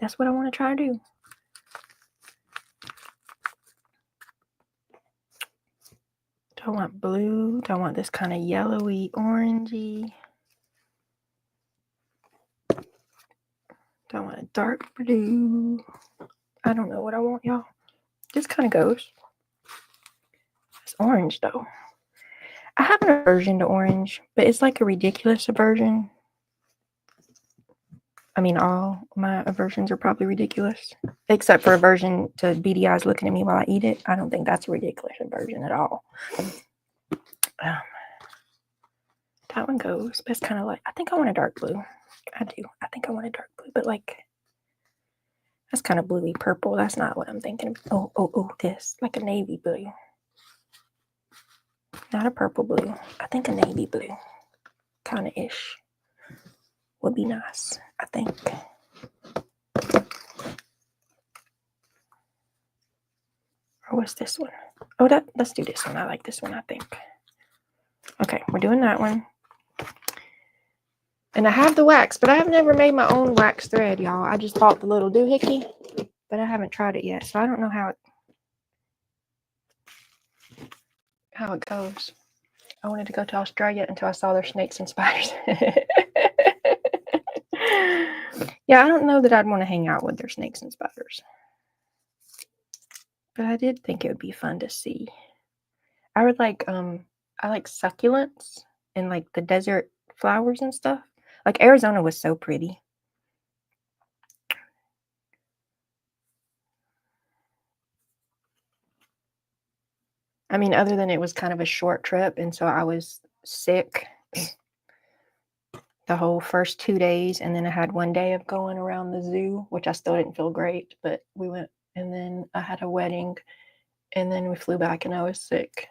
That's what I want to try to do. Do I want blue? Do I want this kind of yellowy, orangey? Do I want a dark blue? I don't know what I want, y'all. This kind of goes. It's orange, though. I have an aversion to orange, but it's like a ridiculous aversion. I mean, all my aversions are probably ridiculous, except for aversion to beady eyes looking at me while I eat it. I don't think that's a ridiculous aversion at all. That one goes, but it's kind of like, I think I want a dark blue. I do. I think I want a dark blue, but like, that's kind of bluey purple. That's not what I'm thinking. Oh, this, like a navy blue. Not a purple blue. I think a navy blue, kind of ish, would be nice, I think. Or what's this one? Oh, let's do this one. I like this one, I think. Okay, we're doing that one. And I have the wax, but I have never made my own wax thread, y'all. I just bought the little doohickey, but I haven't tried it yet, so I don't know how it goes. I wanted to go to Australia until I saw their snakes and spiders. Yeah, I don't know that I'd want to hang out with their snakes and spiders. But I did think it would be fun to see. I would like succulents and like the desert flowers and stuff. Like Arizona was so pretty. I mean, other than it was kind of a short trip, and so I was sick the whole first 2 days, and then I had 1 day of going around the zoo, which I still didn't feel great, but we went, and then I had a wedding, and then we flew back, and I was sick.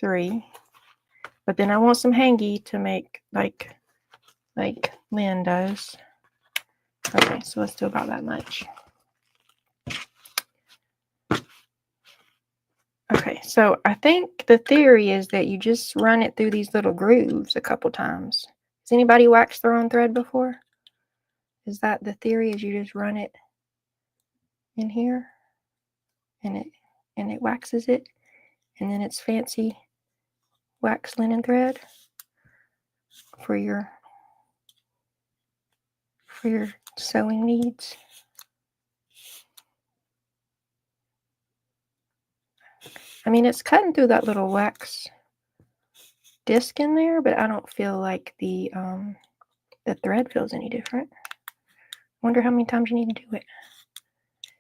Three. But then I want some hangy to make like Lynn does. Okay, so let's do about that much. Okay, so I think the theory is that you just run it through these little grooves a couple times. Has anybody waxed their own thread before? Is that the theory, is you just run it in here and it waxes it, and then it's fancy wax linen thread for your sewing needs. I mean, it's cutting through that little wax disc in there, but I don't feel like the thread feels any different. Wonder how many times you need to do it.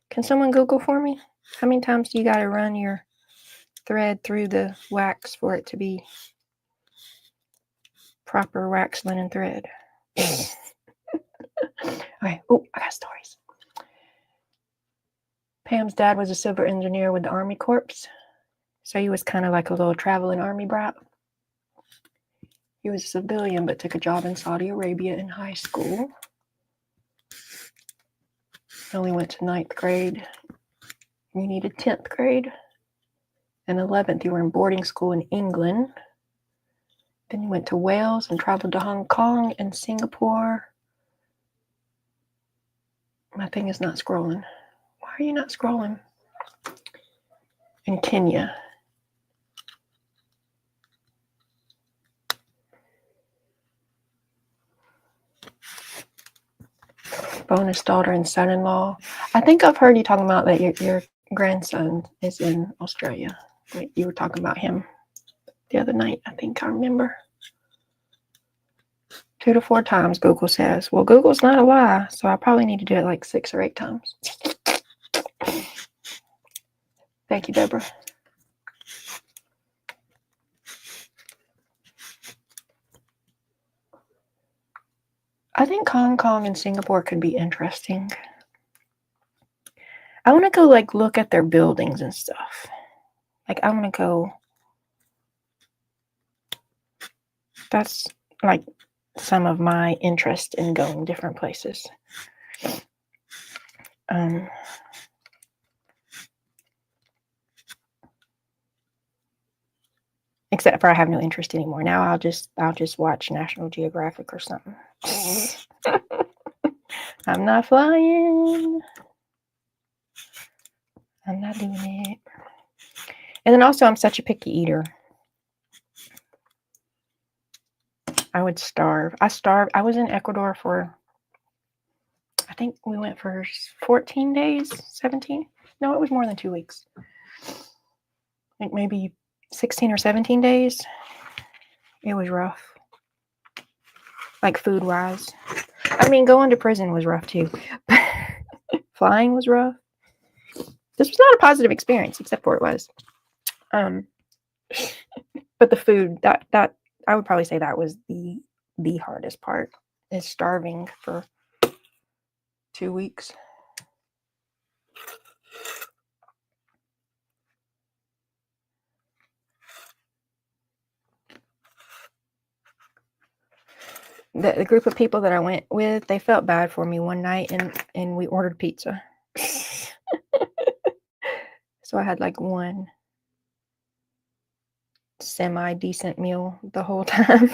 Can someone Google for me? How many times do you got to run your thread through the wax for it to be proper wax linen thread? Okay. Oh, I got stories. Pam's dad was a civil engineer with the Army Corps, so he was kind of like a little traveling army brat. He was a civilian, but took a job in Saudi Arabia in high school. He only went to 9th grade. You needed 10th grade. And 11th, you were in boarding school in England. Then you went to Wales and traveled to Hong Kong and Singapore. My thing is not scrolling. Why are you not scrolling? And Kenya. Bonus daughter and son-in-law. I think I've heard you talking about that your grandson is in Australia. Like you were talking about him the other night. I think I remember. 2 to 4 times, Google says. Well, Google's not a lie, so I probably need to do it like 6 or 8 times. Thank you, Deborah. I think Hong Kong and Singapore could be interesting. I want to go like look at their buildings and stuff. Like I want to go. That's like some of my interest in going different places. Except for I have no interest anymore. Now I'll just watch National Geographic or something. I'm not flying. I'm not doing it. And then also I'm such a picky eater. I would starve. I was in Ecuador for, I think we went for 14 days, 17. No, it was more than 2 weeks. I think maybe 16 or 17 days. It was rough. Like food wise. I mean, going to prison was rough too. Flying was rough. This was not a positive experience, except for it was. But the food, that I would probably say that was the hardest part, is starving for 2 weeks. The group of people that I went with, they felt bad for me one night, and we ordered pizza. So I had like one semi-decent meal the whole time.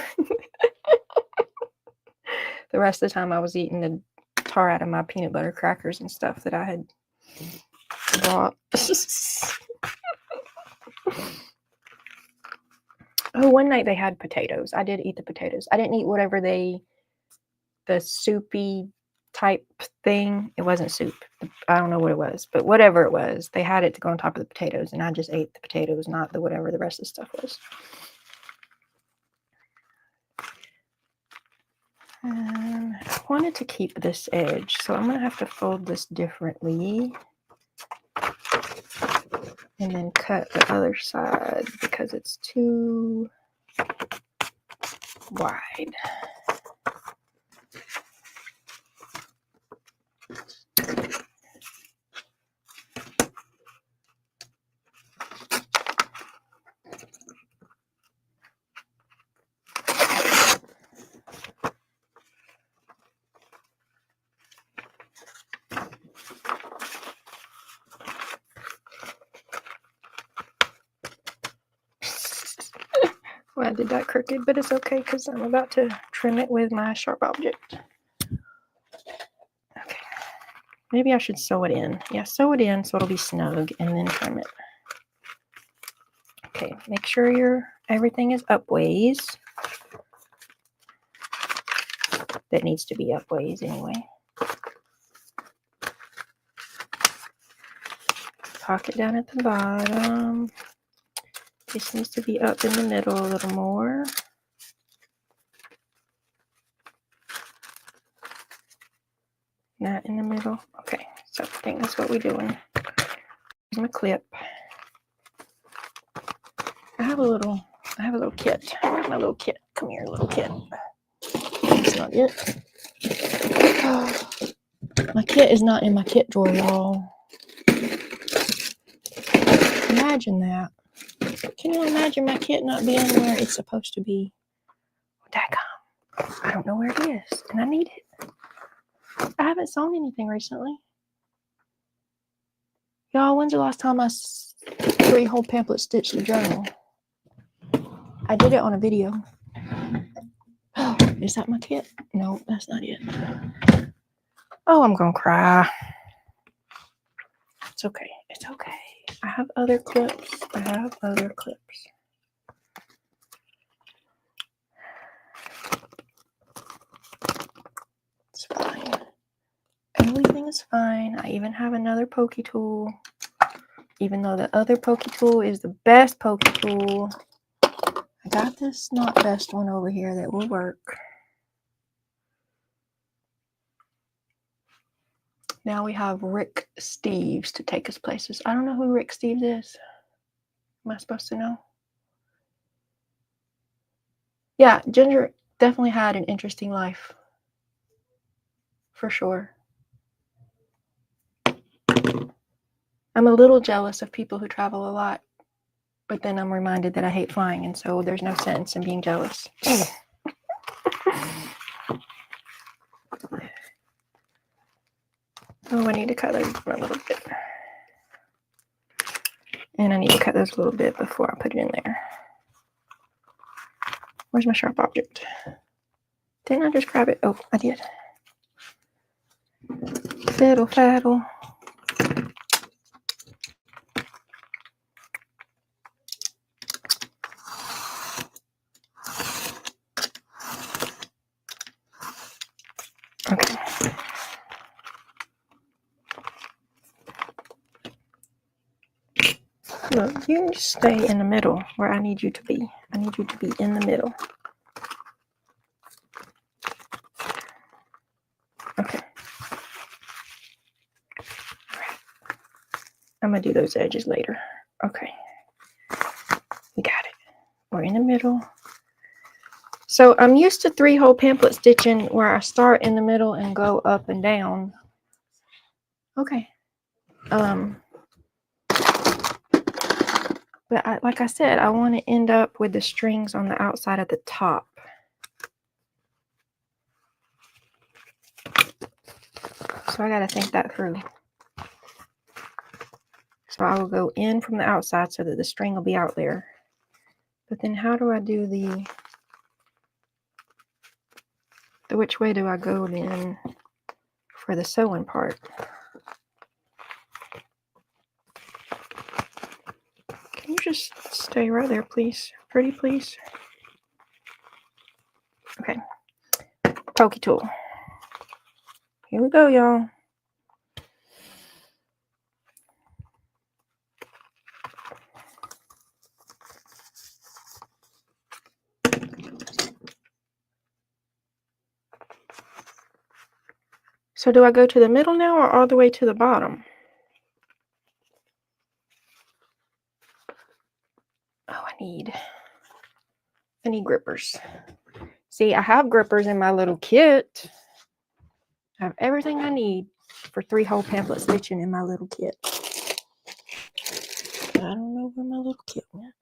The rest of the time I was eating the tar out of my peanut butter crackers and stuff that I had bought. Oh, one night they had potatoes. I did eat the potatoes. I didn't eat whatever the soupy type thing. It wasn't soup. I don't know what it was, but whatever it was, they had it to go on top of the potatoes, and I just ate the potatoes, not the whatever the rest of the stuff was. I wanted to keep this edge, so I'm going to have to fold this differently and then cut the other side because it's too wide. Well, I did that crooked, but it's okay because I'm about to trim it with my sharp object. Okay. Maybe I should sew it in. Yeah, sew it in so it'll be snug and then trim it. Okay, make sure everything is upways. That needs to be upways anyway. Pocket down at the bottom. This needs to be up in the middle a little more. That in the middle. Okay, so I think that's what we're doing. Here's my clip. I have a little kit. Where's my little kit? Come here, little kit. That's not it. My kit is not in my kit drawer, y'all. Imagine that. Can you imagine my kit not being where it's supposed to be? Daggum. I don't know where it is, and I need it. I haven't sewn anything recently. Y'all, when's the last time I 3-hole pamphlet stitched a journal? I did it on a video. Is that my kit? No, that's not it. Oh, I'm gonna cry. It's okay. It's okay. I have other clips. It's fine. Everything is fine. I even have another pokey tool. Even though the other pokey tool is the best pokey tool, I got this not best one over here that will work. Now we have Rick Steves to take us places. I don't know who Rick Steves is. Am I supposed to know? Yeah, Ginger definitely had an interesting life. For sure. I'm a little jealous of people who travel a lot, but then I'm reminded that I hate flying, and so there's no sense in being jealous. Oh, I need to cut those a little bit. And I need to cut those a little bit before I put it in there. Where's my sharp object? Didn't I just grab it? Oh, I did. Fiddle faddle. Okay. Look, you just stay in the middle where I need you to be. I need you to be in the middle. Okay. I'm going to do those edges later. Okay. We got it. We're in the middle. So I'm used to 3-hole pamphlet stitching where I start in the middle and go up and down. Okay. But like I said, I want to end up with the strings on the outside at the top. So I got to think that through. So I will go in from the outside so that the string will be out there. But then how do I do the which way do I go then for the sewing part? Can you just stay right there, please? Pretty, please. Okay. Pokey tool. Here we go, y'all. So do I go to the middle now or all the way to the bottom? Oh, I need grippers. See, I have grippers in my little kit. I have everything I need for 3-hole pamphlet stitching in my little kit. I don't know where my little kit went.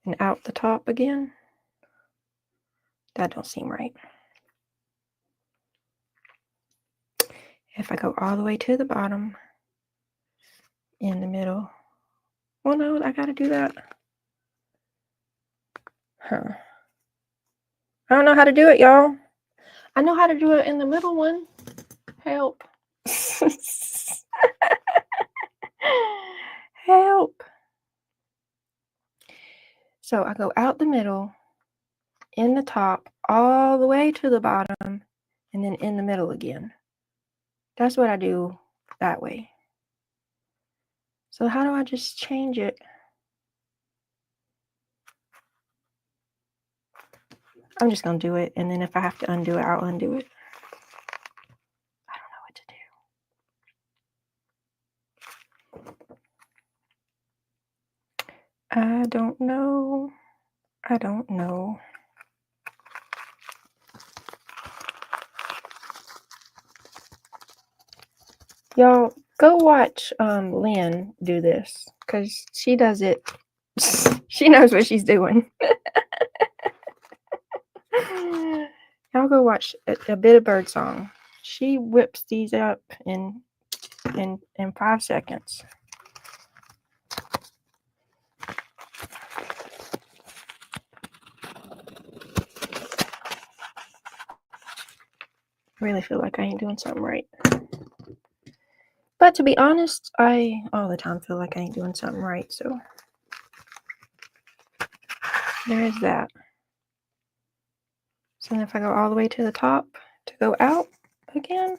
And out the top again. That don't seem right. If I go all the way to the bottom, in the middle. Well, no, I gotta do that. Huh. I don't know how to do it, y'all. I know how to do it in the middle one. Help. Help. So I go out the middle, in the top, all the way to the bottom, and then in the middle again. That's what I do that way. So how do I just change it? I'm just going to do it, and then if I have to undo it, I'll undo it. I don't know what to do. I don't know. I don't know. Y'all, Go watch Lynn do this, because she does it. She knows what she's doing. I'll go watch a bit of birdsong. She whips these up in 5 seconds. I really feel like I ain't doing something right. But to be honest, I all the time feel like I ain't doing something right, so there is that. So then if I go all the way to the top to go out again,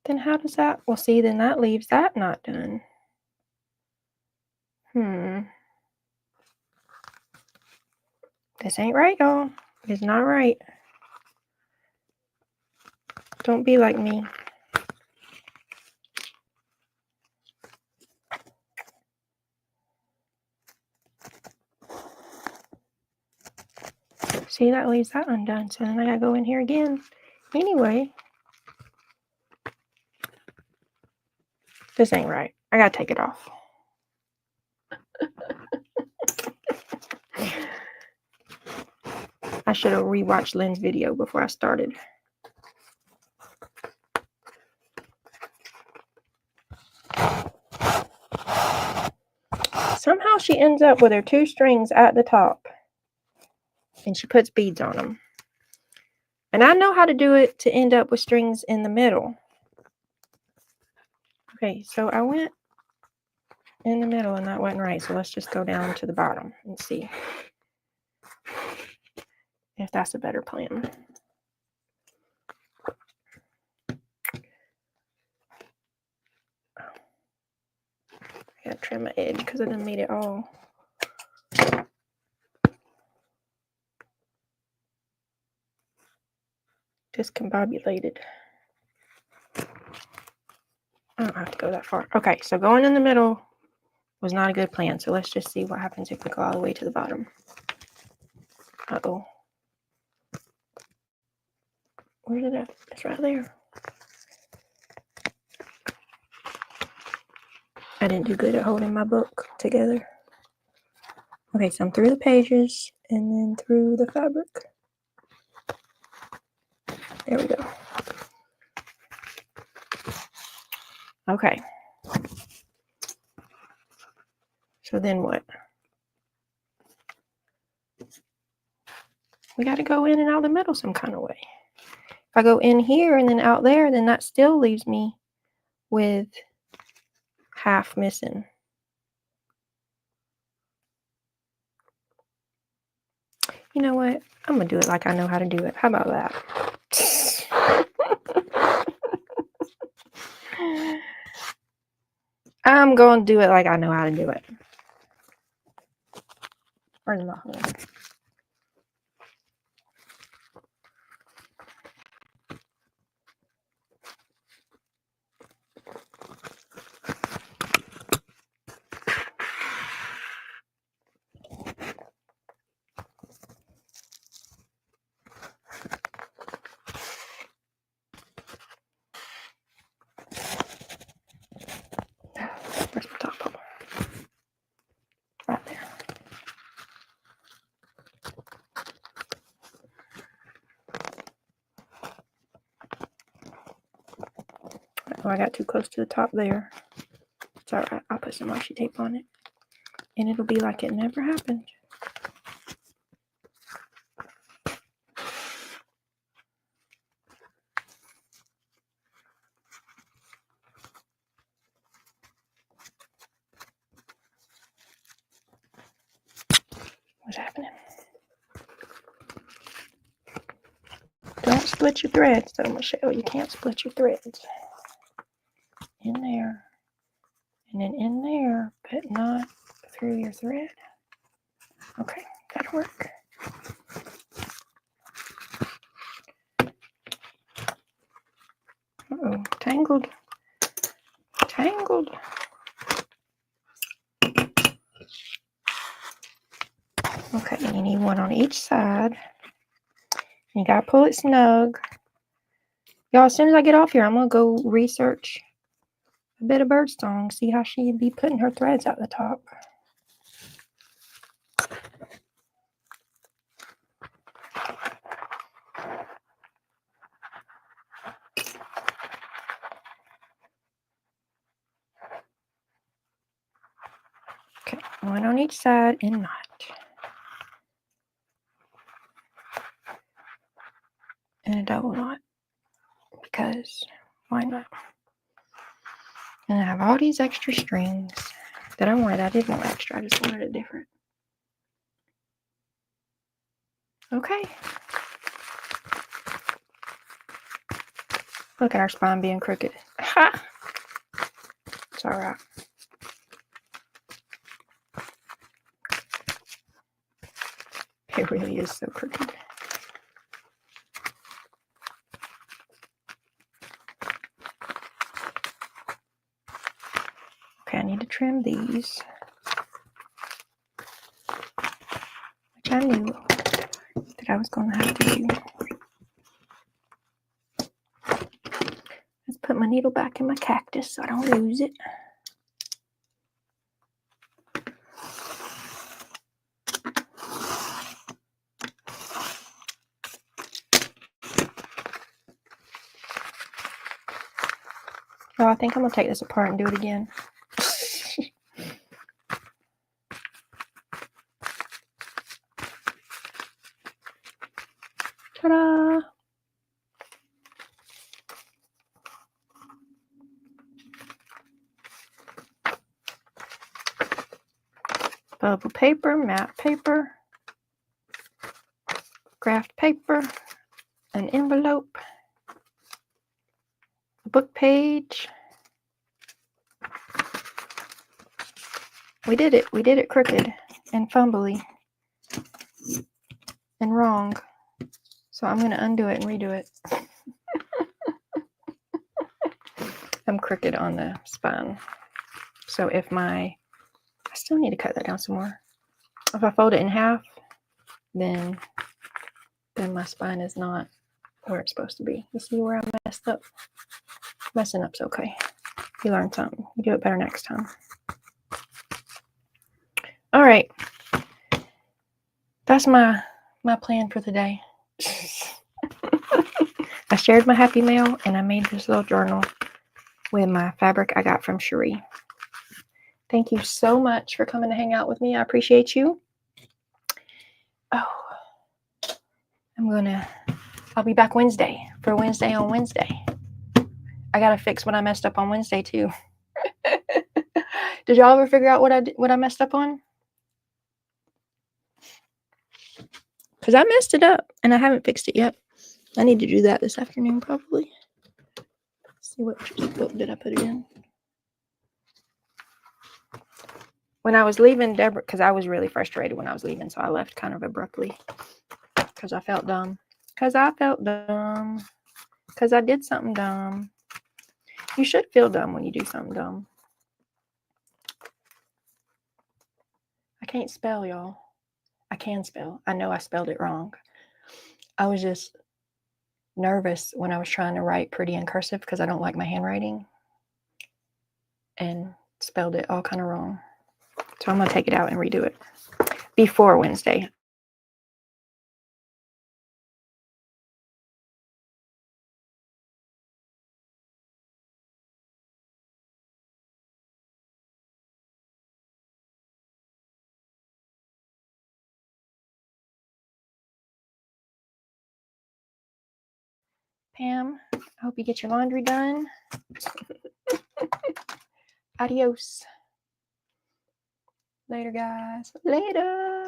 then how does that? Well, see, then that leaves that not done. This ain't right, y'all. It's not right. Don't be like me. See, that leaves that undone. So then I gotta go in here again. Anyway, this ain't right. I gotta take it off. I should have rewatched Lynn's video before I started. Somehow she ends up with her 2 strings at the top. And she puts beads on them. And I know how to do it to end up with strings in the middle. Okay, so I went in the middle and that wasn't right. So let's just go down to the bottom and see if that's a better plan. I gotta trim my edge because I done made it all discombobulated. I don't have to go that far. Okay, so going in the middle was not a good plan. So let's just see what happens if we go all the way to the bottom. Uh-oh. Where did it? It's right there. I didn't do good at holding my book together. Okay, so I'm through the pages and then through the fabric. There we go. Okay. So then what? We got to go in and out the middle some kind of way. If I go in here and then out there, then that still leaves me with half missing. You know what? I'm going to do it like I know how to do it. How about that? I'm going to do it like I know how to do it. Where's my hole? Where's my top hole? Right there. Oh, I got too close to the top there. It's all right. I'll put some washi tape on it. And it'll be like it never happened. What's happening? Don't split your threads, though, Michelle. You can't split your threads. In there. And then in there, but not through your thread. Okay, that'll work. Uh-oh, tangled. Tangled. Okay, you need one on each side. You gotta pull it snug. Y'all, as soon as I get off here, I'm gonna go research a bit of birdsong. See how she'd be putting her threads out the top. Okay, one on each side and knot. And a double knot, because why not? And I have all these extra strings that I wanted. I didn't want extra, I just wanted it different. Okay. Look at our spine being crooked. Ha! It's all right. It really is so crooked. Okay, I need to trim these, which I knew that I was going to have to do. Let's put my needle back in my cactus so I don't lose it. Oh, I think I'm going to take this apart and do it again. Ta-da! Bubble paper, matte paper, craft paper, an envelope, a book page. We did it. We did it crooked and fumbly and wrong. So I'm going to undo it and redo it. I'm crooked on the spine. So if I still need to cut that down some more. If I fold it in half, then my spine is not where it's supposed to be. You see where I messed up? Messing up's okay. You learn something. You do it better next time. All right. That's my plan for the day. I shared my happy mail and I made this little journal with my fabric I got from Cherie. Thank you so much for coming to hang out with me. I appreciate you. Oh, I'll be back Wednesday for Wednesday on Wednesday. I got to fix what I messed up on Wednesday too. Did y'all ever figure out what I messed up on? Because I messed it up and I haven't fixed it yet. I need to do that this afternoon probably. Let's see what did I put it in? When I was leaving, Deborah, because I was really frustrated when I was leaving, so I left kind of abruptly because I felt dumb. Because I did something dumb. You should feel dumb when you do something dumb. I can't spell, y'all. I can spell. I know I spelled it wrong. I was just nervous when I was trying to write pretty in cursive because I don't like my handwriting. And spelled it all kind of wrong. So I'm going to take it out and redo it before Wednesday. Pam, I hope you get your laundry done. Adios. Later, guys. Later.